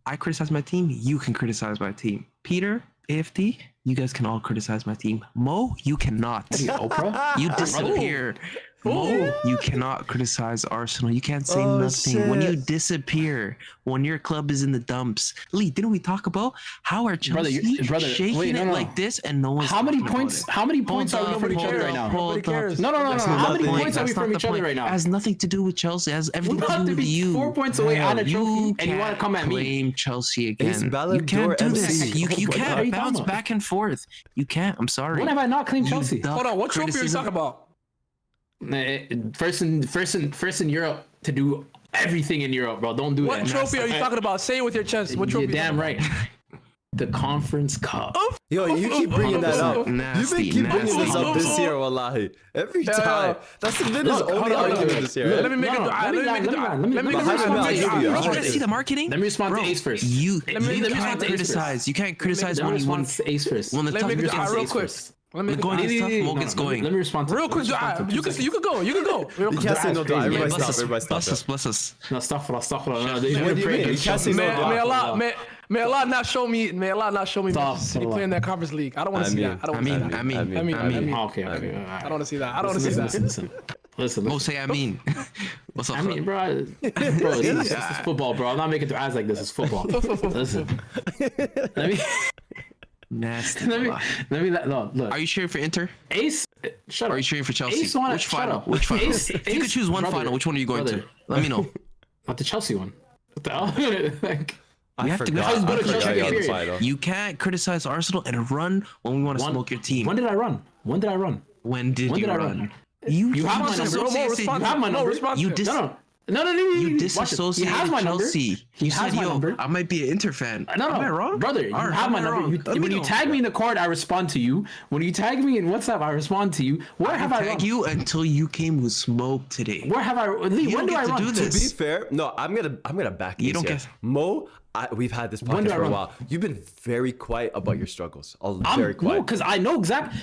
I criticize my team. You can criticize my team. Peter, AFT, you guys can all criticize my team. Mo, you cannot.
Oprah?
You disappear. Mo, you cannot criticize Arsenal. You can't say nothing. When you disappear, when your club is in the dumps. Lee, didn't we talk about how are Chelsea shaking it like this and no one's
How many
talking
points?
about it?
How many points are we from each other right now?
Nobody cares.
No. How many points are we
That's
from
not
each
the
other
point.
right now?
It has nothing to do with Chelsea. It has everything
We're
to
about
do
to
with
be
you.
4 points away on a trophy, and you want to come at me?
Blame Chelsea
Ace
again.
Ballon
You can't
d'Or
do this.
MC.
You
What are you
can't
talking
bounce
about?
back and forth. You can't. I'm sorry.
When have I not claimed Chelsea?
Hold on, what trophy are you talking about?
First in Europe to do everything in Europe, bro. Don't do
What
that.
trophy are you talking about? Say it with your chest. What trophy?
You're damn right. The Conference Cup.
Yo, you keep bringing that up.
Nasty,
You've been keep bringing this up
nasty.
this year, wallahi. Every time. That's been his only
hold on.
argument this year.
Let me make it. Let me make
Let
it.
You guys see the marketing?
Let me respond to Ace first.
You
Let me
can't
respond to Ace
criticize.
first.
You can't criticize
Let me
when you
respond to Ace first.
when the
Let
tough
me make it
gets
real quick. Let me
Going
make
is
it.
tough. Mo gets going.
Let me respond to
Real quick, you can go. You can go.
You can't say no to
Yeah,
everybody
Bless
stop.
us,
Everybody stop.
bless us, bless us.
No, astaghfirullah. No, they
What do you mean? You can't say no to
May Allah not show me. May Allah not show me
Stop.
Manchester City playing that Conference League. I don't want to see that. I don't want to see that.
I mean.
Okay.
I don't want to see that. I don't want to see that.
Listen.
Mo say I mean. What's up?
I mean, bro, this is football, bro. I'm not making eyes like this. It's football. Listen.
Nasty.
Let me look.
Are you cheering for Inter?
Ace, shut up.
Are you cheering for Chelsea?
Ace wanna,
Which
shut
final?
up.
Which final?
Ace,
If you could
Ace,
choose one
brother,
final, which one are you going
brother.
to? Let me know.
Not the Chelsea one. What the hell? Like,
I
have to go-
forgot.
I was
gonna
I forgot
check
you
it,
had the
period.
final.
You can't criticize Arsenal and run when we want to smoke your team.
when did I run?
When did
When
you
did I
run?
run?
You
You have my number.
disassociated-
You have my number.
You
You
disassociated
He has my number.
Chelsea.
He
You
has
said,
my
yo,
number.
I might be an Inter fan.
No,
Am I wrong?
brother. You
Alright,
have
am
my
I
number.
wrong? Let me
When you
know.
tag me in the card, I respond to you. When you tag me in WhatsApp, I respond to you. Where
I
have
didn't
I
tag
run?
you until you came with smoke today.
Where have I? Lee,
You
when
don't
do I
get to
run?
do
To
this.
be fair, no, I'm gonna back
You
this
don't
here.
get-
Mo, we've had this
When do
podcast
I
for a
run?
while. You've been very quiet about your struggles. Very quiet.
No, because I know exactly.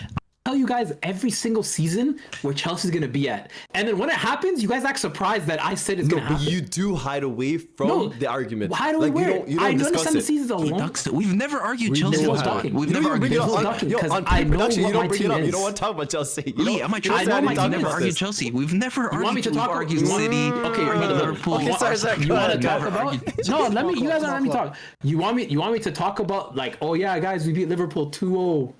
I tell you guys every single season where Chelsea's gonna be at, and then when it happens, you guys act surprised that I said it's
No,
gonna
but
happen.
you do hide away from
No,
the argument.
Hide away
like,
where?
You don't
I
discuss
understand the
it.
season's a long.
Ducks, we've never argued
We
Chelsea.
know
was
how.
bad. We've
You
never
don't bring
argued
it up
Chelsea.
on, yo,
because
on
I know
pre-production.
what
You don't
my
bring it
team
up. You
is.
don't want to talk about Chelsea.
Lee, am I trying to
know my
We've
team
never
is.
argued Chelsea. We've never
You want me
argued.
to
We've
talk?
argued
You want-
City,
Okay, brother.
Liverpool.
Okay, sorry.
You want to
We've
talk
never
about?
argued.
No, let me. You guys
Small
let me
club.
talk. You want me to talk about like? Oh yeah, guys, we beat Liverpool 2-0.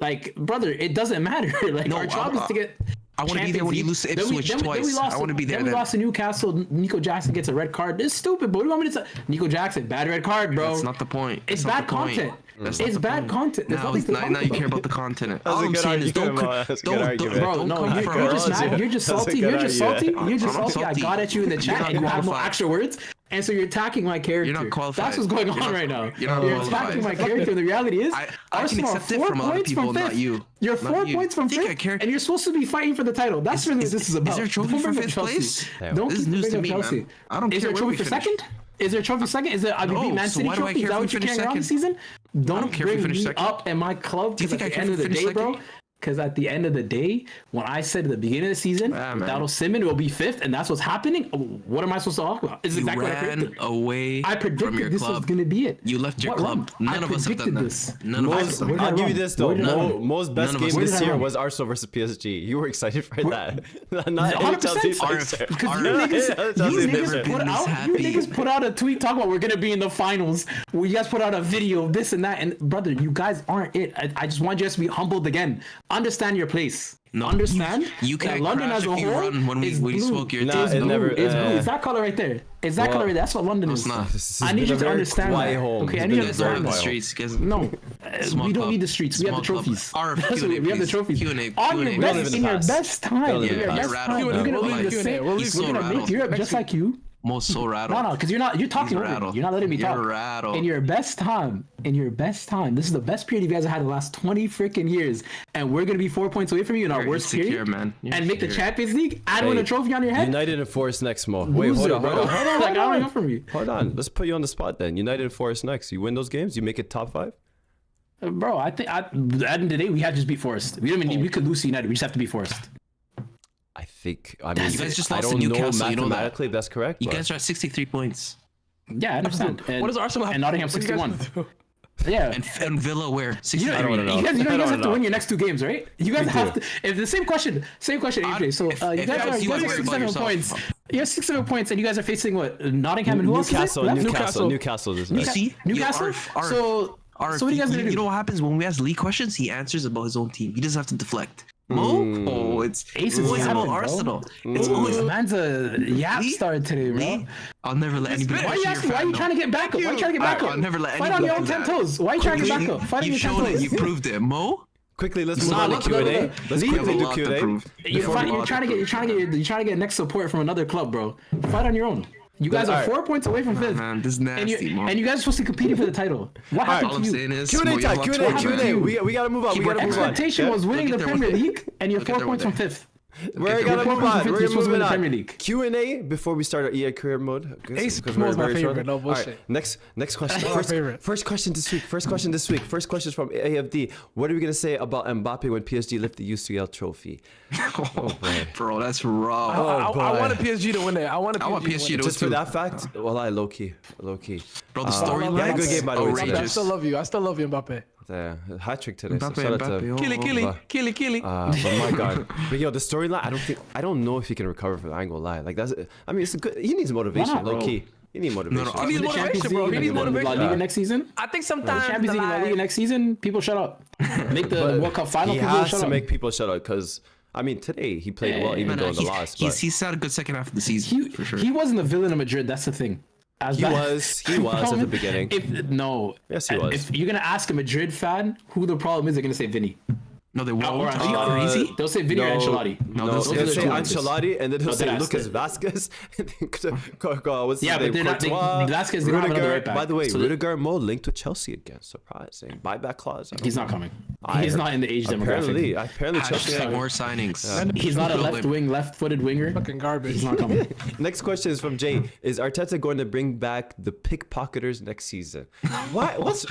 Like, brother, it doesn't matter. Like,
No,
our job is to get.
I want to be there when you lose to Ipswich twice. I want to be there
Then we lost to Newcastle. Nico Jackson gets a red card. It's stupid, but what do you want me to say? Nico Jackson, bad red card, bro.
That's not the point.
It's
That's not
bad
the point.
content.
That's not
It's
the
bad
point.
content. There's
Now,
nothing to talk
now you
about.
care about the content.
That's
All
a
I'm
good
saying is
argument, Mo. That's a good argument.
Bro, no,
come for
you're just
us.
mad. You're just
That's a
salty.
good
You're just salty.
argument.
You're just
I'm not
salty. I
salty.
got at you in the
You're
chat
not
and you have no
qualified.
extra words. And so you're attacking my character.
You're not qualified.
That's what's going
You're
on
not-
right now.
you're not
You're
qualified.
attacking my character. The reality is,
I can
Arsenal are
accept it
4
from other
points
people,
from
not
fifth.
you.
You're
Not
4
you.
points from
Think I
fifth,
care-
and you're supposed to be fighting for the title. That's really what this is about.
Is there a trophy
Don't
for
bring up
fifth
Chelsea.
place?
Don't
This is
keep
news to
bringing up
me,
Chelsea.
man. I don't
Is there
care
a
where
trophy
we
for
finish.
second? Is there a trophy second? Is there a
No,
Man
so
City
why do I
trophy? Is
care
that
if we
what you're
finish
carrying around this season? Don't
care if we
bring
finish
me
second.
up and my club.
Do you
Because
think
at
I
the
care
end
if
of
we
the
finish
day, bro.
second?
Because at the end of the day, when I said at the beginning of the season,
man.
without Osimhen, it will be fifth, and that's what's happening. What am I supposed to talk about? It's
You
exactly what I
ran
predicted.
away
I
from
predicted
your
this was
club.
going to be it.
You left your
What
club.
run?
None
I
of us have done
predicted
that.
this.
None of us.
Mo's,
Where did I
I'll give you
run?
this though.
Where did I run?
Mo's best
None of
game
us
Where
this
did I
year
run?
was Arsenal versus PSG. You were excited for that. Not any
100%.
Chelsea fans.
Because you niggas
been
put
this
out, you
happy.
niggas put out a tweet talking about we're gonna be in the finals. Well, you guys put out a video of this and that, and brother, you guys aren't it. I just want you guys to be humbled again. Understand your place.
No,
Understand.
you
that
can't
London
crash
as a
if you
whole
run when we
is blue.
smoke your
Nah,
It's
it
blue.
never-
It's blue. It's that color right there. It's that color right there. That's what London is.
it's not.
This
I
has
need
been
you
a
to
very
understand
quiet
that.
home.
Okay,
It's
I
been
need
a
you to
Guys are on
understand
the
that.
streets. Guys.
No,
Small
we don't
club.
need the streets. We have the
Small club.
trophies.
Our
That's what
Q&A,
we have the
please.
trophies.
Q&A,
On your
Q&A.
We don't live
best,
in
in
the
your
past.
best time,
live
in
in
your
the
best
past.
time,
You're
you're gonna
rattled.
leave the
He's
same.
so
We're gonna
rattled.
make Europe just like you.
Mo's so rattled.
No, because you're talking over me. You're not letting me talk.
You're rattled.
In your best time, this is the best period you guys have had the last 20 freaking years, and we're gonna be 4 points away from you in our worst period,
man.
And make the Champions League and win a trophy on your head.
United and Forest next, Mo. Wait, hold on.
Like, I don't know from you.
Hold on. Let's put you on the spot then. United and Forest next. You win those games, you make it top 5.
Bro, I think at the end of the day, we had to just beat Forest. We don't even need, we could lose to United. We just have to beat Forest.
I think. I mean,
you guys just
I
lost
don't
to
know
Newcastle. You know that.
mathematically that's correct.
You
but-
guys are at 63 points.
Yeah, I understand. And,
What does Arsenal have?
and Nottingham
what do you guys
61.
do?
Yeah.
And Villa where? 63.
I don't wanna know.
You guys
I don't
have to
know.
win your next 2 games, right? You guys have to. If the same question, AJ. So you guys are 6-7 points. You have 6-7 points, and you guys are facing what? Nottingham and who else?
Newcastle is
You
next.
see?
Newcastle. So what are you guys gonna do?
You know what happens when we ask Lee questions? He answers about his own team. He doesn't have to deflect. Mo? It's always about Arsenal. It's always
Man's a yap started today, bro.
Lee. I'll never let anybody.
Why are you trying to get back up? Why are you trying to get back up?
I'll never let
Fight
anybody.
on your own 10 toes. Why are you trying to get back up? Fight on your 10
You've shown it.
toes.
You proved it. Mo?
Quickly, let's move on to Q&A. Let's
Leave
quickly
it.
do Q&A.
You're trying to get next support from another club, bro. Fight on your own. You guys are 4 points away from 5th.
Man, this is nasty, Mo.
And you guys are supposed to be competing for the title. What happened
All I'm
to you?
saying is
Q&A
Mo, you have
time.
a lot of
Q&A.
torture.
We gotta move on. We gotta move on.
Expectation was winning the Premier League, and you're 4 points from 5th.
We're gonna move on. We're
You're supposed to win
moving
the
on.
Premier League.
Q&A before we start our EA career mode.
Ace
because
Mo's
we're
my
very
favorite.
short.
No
All
bullshit.
right, next question.
My favorite.
First question this week. First question is from AFD. What are we gonna say about Mbappe when PSG lift the UCL trophy?
Oh, bro, that's raw.
I wanted PSG to win it. I want PSG to win it.
Just for that fact, well, I low key.
Bro, the
Yeah,
storyline
good game by the way.
I
today.
still love you. I still love you, Mbappe.
Hat trick today. So
Mbappe,
shout out to.
Mbappe.
Killy.
But my God, but yo, the storyline. I don't know if he can recover from it. I ain't gonna lie. Like that's. I mean, it's a good. He needs motivation,
Why not,
low
bro?
key. He needs motivation.
No,
He needs
The Champions
motivation, bro. He
League,
needs
La
motivation.
Liga next season.
I think sometimes
Champions League, La Liga next season. People shut up. Make the World Cup final.
He
People
has
shut
to
up.
make people shut up because I mean today he played well even though in the loss. But
He's had a good second half of the season for sure.
He wasn't the villain of Madrid. That's the thing.
he was at the beginning. Yes, he was.
If you're gonna ask a Madrid fan who the problem is, they're gonna say Vinny.
No, they
Or
won't.
Ancelotti.
Are you crazy?
They'll say Vinny or Ancelotti.
No,
those
they'll
are the
say
two
Ancelotti and then they'll say
that's
Lucas
it.
Vasquez. What's
Yeah,
his
but
name?
they're not.
Courtois,
Vasquez, they don't have another
Rudiger.
right back.
By the way,
So
Rudiger Mo linked with Chelsea again. Surprising. Buyback clause. I don't
He's
know.
not coming.
I
He's
heard-
not in the age
Apparently
demographic.
Chelsea.
Hashtag more signings.
He's not a
Drill
left
him.
wing, left-footed winger.
Fucking garbage.
He's not coming.
Next question is from Jay. Is Arteta going to bring back the pickpocketers next season? What's?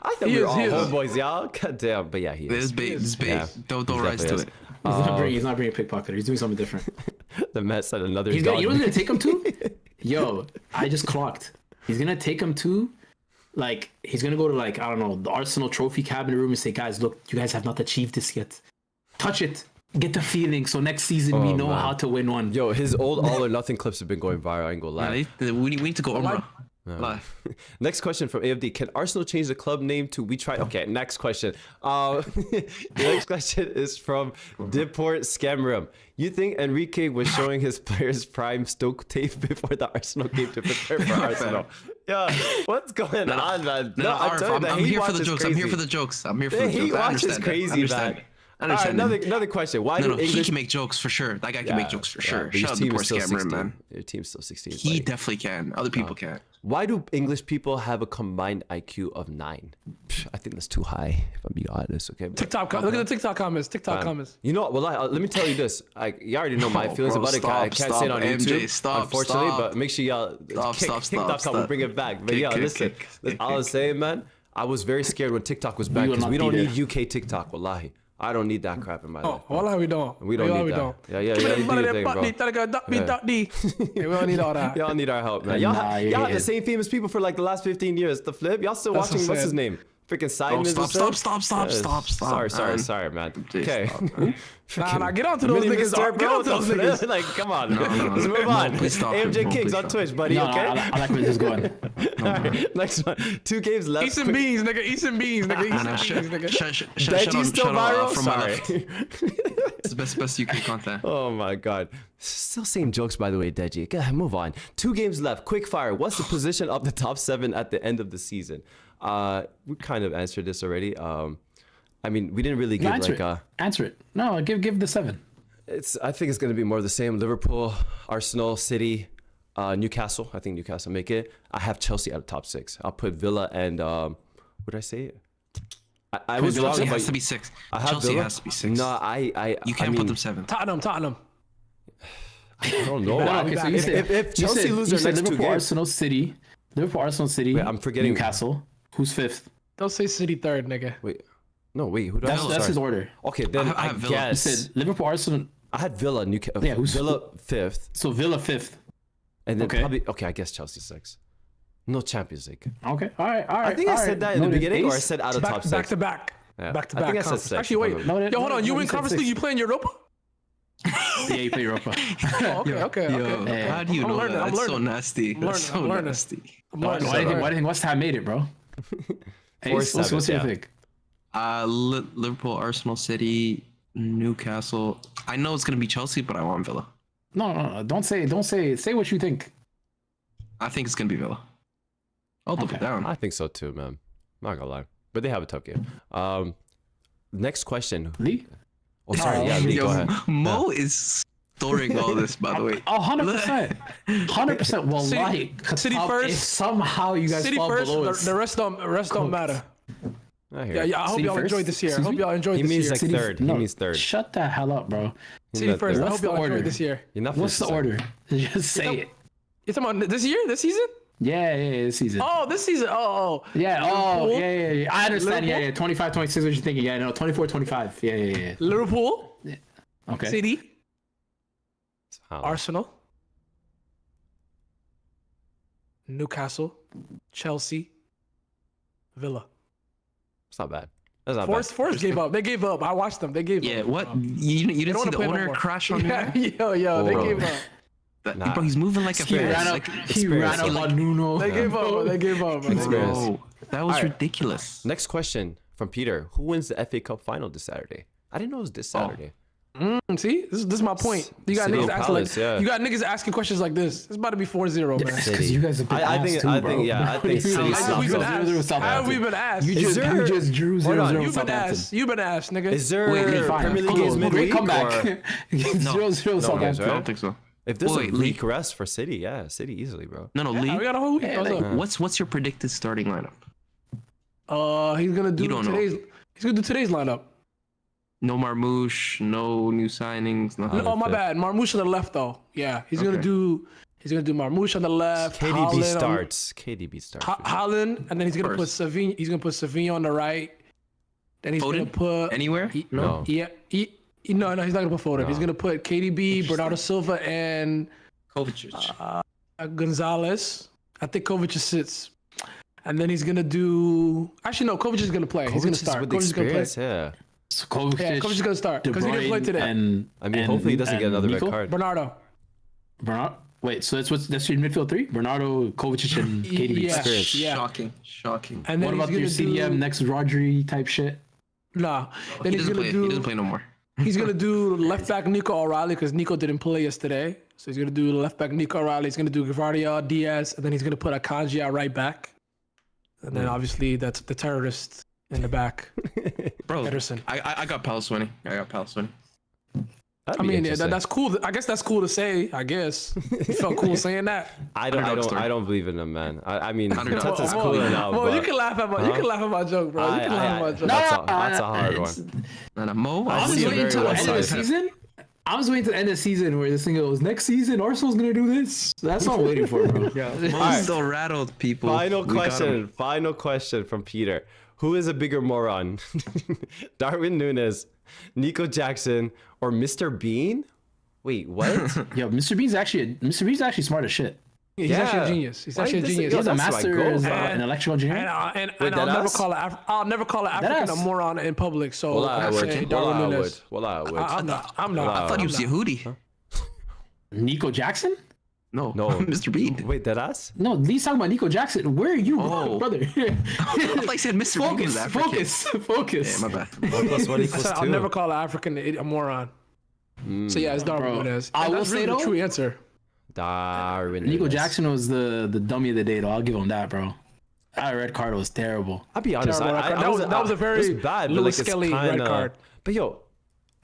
I thought
He
we were
is,
all
he is.
homeboys, y'all. God damn. But yeah, he
This
is.
is bait. This is bait.
Yeah.
Don't
He
rise to
definitely
it.
He's not bringing a pickpocketer. He's doing something different.
The Mets had another
He's
dog.
gonna, you know what he's gonna take him to? Yo, I just clocked. He's gonna take him to, like, he's gonna go to, like, I don't know, the Arsenal trophy cabinet room and say, guys, look, you guys have not achieved this yet. Touch it. Get the feeling. So next season we know
man.
how to win one.
Yo, his old All or Nothing clips have been going viral. I ain't gonna lie.
We need to go Umrah. Live.
Next question from AFD. Can Arsenal change the club name to We Try? Okay, next question. The next question is from Diport Scamrum. You think Enrique was showing his players prime Stoke tape before the Arsenal game to prepare for Arsenal? Yeah, what's going on, man?
I'm here for the jokes. I'm here for the jokes. I'm here for the jokes.
He
I
watches
understand that.
crazy,
I understand.
man.
I understand.
Another question. Why
No,
do
he
English
can make jokes for sure. That guy can make jokes for sure.
but your
Shout out to
team
poor
is still
Scammer,
16.
man.
Your team's still 16.
He
buddy.
definitely can. Other people can't.
Why do English people have a combined IQ of 9? I think that's too high, if I'm being honest. Okay.
TikTok. Look at the TikTok comments. Comments.
You know what? Well, let me tell you this. You already know my feelings
bro,
about it. I can't say it on
MJ,
YouTube, unfortunately. But make sure y'all TikTok will bring it back. But listen. I was saying, man, I was very scared when TikTok was banned
will
because
not
we don't
be
need UK TikTok. Wallahi. I don't need that crap in my life.
Oh, wallah, we don't.
We don't need that. Yeah, you do your thing, bro.
We don't need all that.
Y'all need our help, man. Y'all have the same famous people for like the last 15 years. The flip. Y'all still
That's
watching? What's
sad.
his name? Freaking Simons. Sorry, man. Okay.
Nah, get on to those niggas. Get on to those niggas.
Like, come on. Let's move on.
please stop.
AMJ
No,
Kings
please
on
stop.
Twitch, buddy.
No,
Okay.
I like where this is going.
Alright, next one. 2 games left.
Eat some beans, nigga. Eat some beans, nigga. Eat some beans, nigga.
Deji's still viral.
From my
Sorry.
left. It's the best UK content.
Oh my god. Still same jokes, by the way, Deji. Go ahead, move on. 2 games left. Quick fire. What's the position of the top 7 at the end of the season? We kind of answered this already. I mean, we didn't really give
Answer it. No, give the 7.
I think it's going to be more of the same. Liverpool, Arsenal, City, Newcastle. I think Newcastle make it. I have Chelsea at the top 6. I'll put Villa and what did I say? I was wrong.
Chelsea has to be 6.
I have
Chelsea
Villa.
has to be 6.
No,
You can't put them 7.
Tottenham.
I don't know.
Okay, so you said,
if Chelsea lose their next 2
Liverpool,
games,
Liverpool, Arsenal, City.
Wait, I'm forgetting
Newcastle. Who's 5th?
Don't say City 3rd, nigga.
wait, who do I have?
That's his order.
Okay, then
I
I
have Villa.
You
guess
said Liverpool, Arsenal.
I had Villa, Newcastle.
Yeah,
Villa 5th,
So Villa 5th.
and then
Okay.
probably I guess Chelsea 6th. No Champions League.
Okay, all right.
I think I said that in the beginning, or I said out of top 6.
Back to back.
Yeah.
Back to
I
back.
think I said
conference.
6.
Actually, wait. Yo, hold on. You win
said
Conference
6.
League. You play in Europa?
Yeah, you play Europa.
Oh, okay.
Yo, how do you know
learning,
that?
I'm
That's so
learning.
nasty. That's so
I'm learning.
nasty.
Why do you think West Ham made it, bro? Hey, what's your pick?
Liverpool, Arsenal, City, Newcastle. I know it's gonna be Chelsea, but I want Villa.
No. Don't say. Say what you think.
I think it's gonna be Villa. I'll double down.
I think so too, man. Not gonna lie, but they have a tough game. Next question.
Lee?
Oh, sorry. Yeah, Lee,
Yo,
go ahead.
Mo is storing all this, by the way.
100%. 100%. Wallahi.
City
If
first.
somehow you guys
City
fall
first.
below us.
The rest don't matter.
I hear it.
Yeah. I hope
City
y'all
first?
enjoyed this year. I
Excuse
hope
me?
y'all enjoyed
He
this
means
year.
like
City-
third.
no,
He means third.
Shut the hell up, bro.
City first. I
What's
hope
the
y'all
order?
enjoyed this year.
Enough
What's the
is-
order? Just say it.
You talking about this year? This season?
Yeah, this season.
Oh, this season. Oh.
Yeah,
Liverpool?
yeah. I understand.
Liverpool?
Yeah. 25, 26, what you thinking? Yeah, no, 24, 25. Yeah.
Liverpool.
Okay.
City.
How?
Arsenal. Newcastle. Chelsea. Villa.
It's not bad. That's not
Forest gave up. They gave up. I watched them. They gave
Yeah,
up.
what? You didn't see
wanna
the
play no
owner
more.
crash on me?
Yeah, yo, they
Bro.
gave up.
Nah.
Bro, he's moving like a
He
fan.
ran up.
Like,
He ran up on Nuno.
They gave up. Bro. They gave up. Bro.
Experience.
bro, that was
Alright.
ridiculous.
Next question from Peter. Who wins the FA Cup final this Saturday? I didn't know it was this Saturday.
See, this is my point. You got
City
niggas
and
asking
Palace, yeah.
you got niggas asking questions like this. It's about to be 4-0, man.
City.
Because you guys have been
I
asked
think-
too,
I
bro.
think- yeah, I think City
How have we been
Southampton.
asked?
0-0
How have we been asked?
You
Is
just
there-
drew
Hold on,
0-0
You've been
Southampton.
asked. You've been asked, nigga.
Is there
Wait, fine.
Premier League
Cool.
games
Great
midweek?
comeback.
Or
0-0
games,
Southampton.
I don't think so.
if there's
Wait,
a week rest for City, yeah, City easily, bro.
No,
Yeah,
Lee.
we got a whole week.
Yeah,
What's up?
What's your predicted starting lineup?
He's gonna do
You don't know.
today's lineup.
No Marmouche, no new signings, nothing.
Oh my
fifth.
bad, Marmouche on the left though. Yeah, he's gonna
Okay.
do Marmouche on the left.
KDB
Haaland on-
starts. KDB starts.
Haaland, and then he's gonna put
First.
Savinho. He's gonna put Savinho on the right. Then he's gonna
Foden?
put
Anywhere?
No.
Yeah, no, he's not gonna put Foden. He's
No.
gonna put KDB, Bernardo Silva, and
Kovacic.
Gonzalez. I think Kovacic sits, and then he's gonna do. Actually, no, Kovacic is gonna play. He's gonna start.
with
Kovacic is gonna play.
experience, yeah.
So Kovacic,
Yeah, Kovacic is gonna start
De
because he didn't play
Bruyne,
today.
And,
I mean,
and-
hopefully he doesn't get
and
another
Nico?
red card.
Bernardo.
Bernardo. Wait, so that's your midfield three? Bernardo, Kovacic, and KDB.
Yeah,
Experience.
yeah.
Shocking.
And then
What about
he's
your
gonna
CDM
do,
next Rodri type shit?
Nah. Then
He
he's
doesn't
gonna
play.
do.
He doesn't play no more.
He's gonna do left back Nico O'Reilly because Nico didn't play yesterday. So he's gonna do left back Nico O'Reilly. He's gonna do Gavardia, Diaz, and then he's gonna put Akanji at right back. And then obviously that's the terrorist in the back,
Bro,
Ederson.
I got Palace winning.
That'd
I
be
mean,
interesting.
that's cool. I guess that's cool to say. I guess you felt cool saying that.
I don't believe in him, man. I mean,
Underdog
Arteta's
story.
cool enough,
Well,
but
you can laugh at my, you can laugh at my joke, bro. You can laugh at my joke.
that's a hard one.
And Mo,
I
I was
see a
waiting
very
till the end of the
one-sided.
season. I was waiting to the end of the season where this thing goes, next season, Arsenal's going to do this. That's what I'm waiting for, bro.
Mo's still rattled, people.
Final
We got him.
question from Peter. Who is a bigger moron? Darwin Núñez, Nico Jackson, or Mr. Bean? Wait, what?
Yo, Mr. Bean's actually smart as shit.
He's
Yeah.
actually a genius. He's
Why
actually a
this-
genius.
He has a
that's my
master's
goal.
in electrical engineering.
And
Wait,
I'll
that
never
ass?
call it. I'll never call an African
ass?
a moron in public. So
Well, I
I
would.
say
Well,
Darwin
I would.
Núñez.
Well, I would.
I'm not. I'm not.
I
I thought he was
I'm not.
Yehudi.
Nico Jackson?
No,
No.
Mr. Bean.
Wait, that ass?
No, Lee's talking about Nico Jackson. Where are you,
Oh.
brother?
I thought you said Mr. Bean was African.
Focus.
Yeah, my bad.
1 + 1
I
=
said
2.
I'll never call an African a moron. So yeah, it's Darwin
Bro,
Núñez.
I
And
will
that's
say
really the
though-
true answer.
Darwin
Nico
Núñez.
Jackson was the dummy of the day, though. I'll give him that, bro. That red card was terrible.
I'll be honest.
Terrible red card. That was a very
it was bad, but
Lewis
like it's
Skelly red
kinda,
card.
But yo,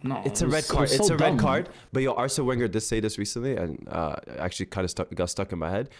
No,
It's a red card. It's a red card. But yo, Arsene Wenger did say this recently, and actually kind of got stuck in my head.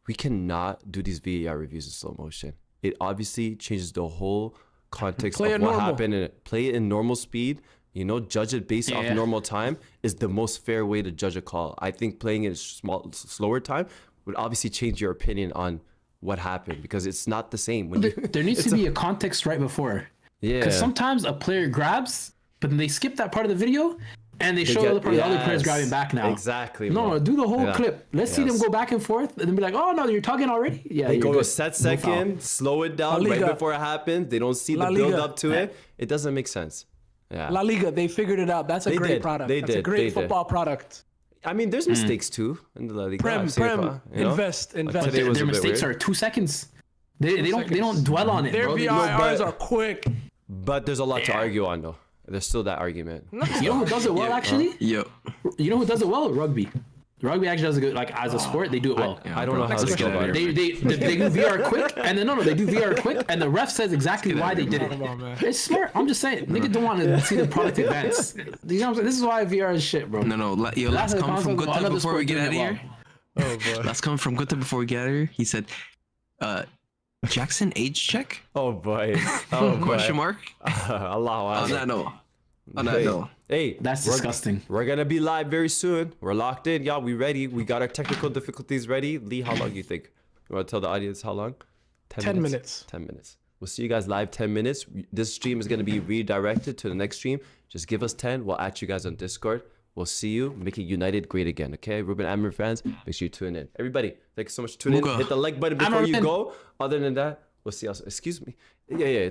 We cannot do these VAR reviews in slow motion. It obviously changes the whole context of what happened, and play it in normal speed. You know, judge it based off normal time is the most fair way to judge a call. I think playing it slower time would obviously change your opinion on what happened, because it's not the same. When
there needs to be a context right before. Yeah. Because sometimes a player grabs, but then they skip that part of the video and they show the other players grabbing back now.
Exactly.
No, do the whole clip. Let's see them go back and forth and then be like, oh no, you're tugging already? Yeah.
They go to a set second, slow it down right before it happens. They don't see the build up to it. It doesn't make sense. Yeah.
La Liga, they figured it out. That's a great product. That's a great football product.
I mean, there's mistakes too in the La Liga.
Invest.
But their mistakes are 2 seconds. They don't dwell on it.
Their VARs are quick.
But there's a lot to argue on though. There's still that argument.
You know who does it well actually? You know who does it well? Rugby. Rugby actually does a good, like as a sport, they do it well.
I don't know how to go about it.
They do VR quick, and then they do VR quick, and the ref says exactly why they did it. It's smart. I'm just saying, niggas don't want to see the product advance. You know what I'm saying? This is why VR is shit, bro.
No. Last comment from Gutta before we get out of here.
Oh boy.
Last comment from Gutta before we get out of here. He said, Jackson age check?
Oh boy. Oh boy.
Question mark?
Allah.
No.
Hey,
that's disgusting.
We're gonna be live very soon. We're locked in, y'all. We ready. We got our technical difficulties ready. Lee, how long do you think? You want to tell the audience how long?
10 minutes.
10 minutes. We'll see you guys live 10 minutes. This stream is gonna be redirected to the next stream. Just give us 10. We'll add you guys on Discord. We'll see you. Making United great again. Okay, Ruben Amorim fans, make sure you tune in. Everybody, thank you so much for tuning in. Hit the like button before you go. Other than that, we'll see you. Excuse me. Yeah.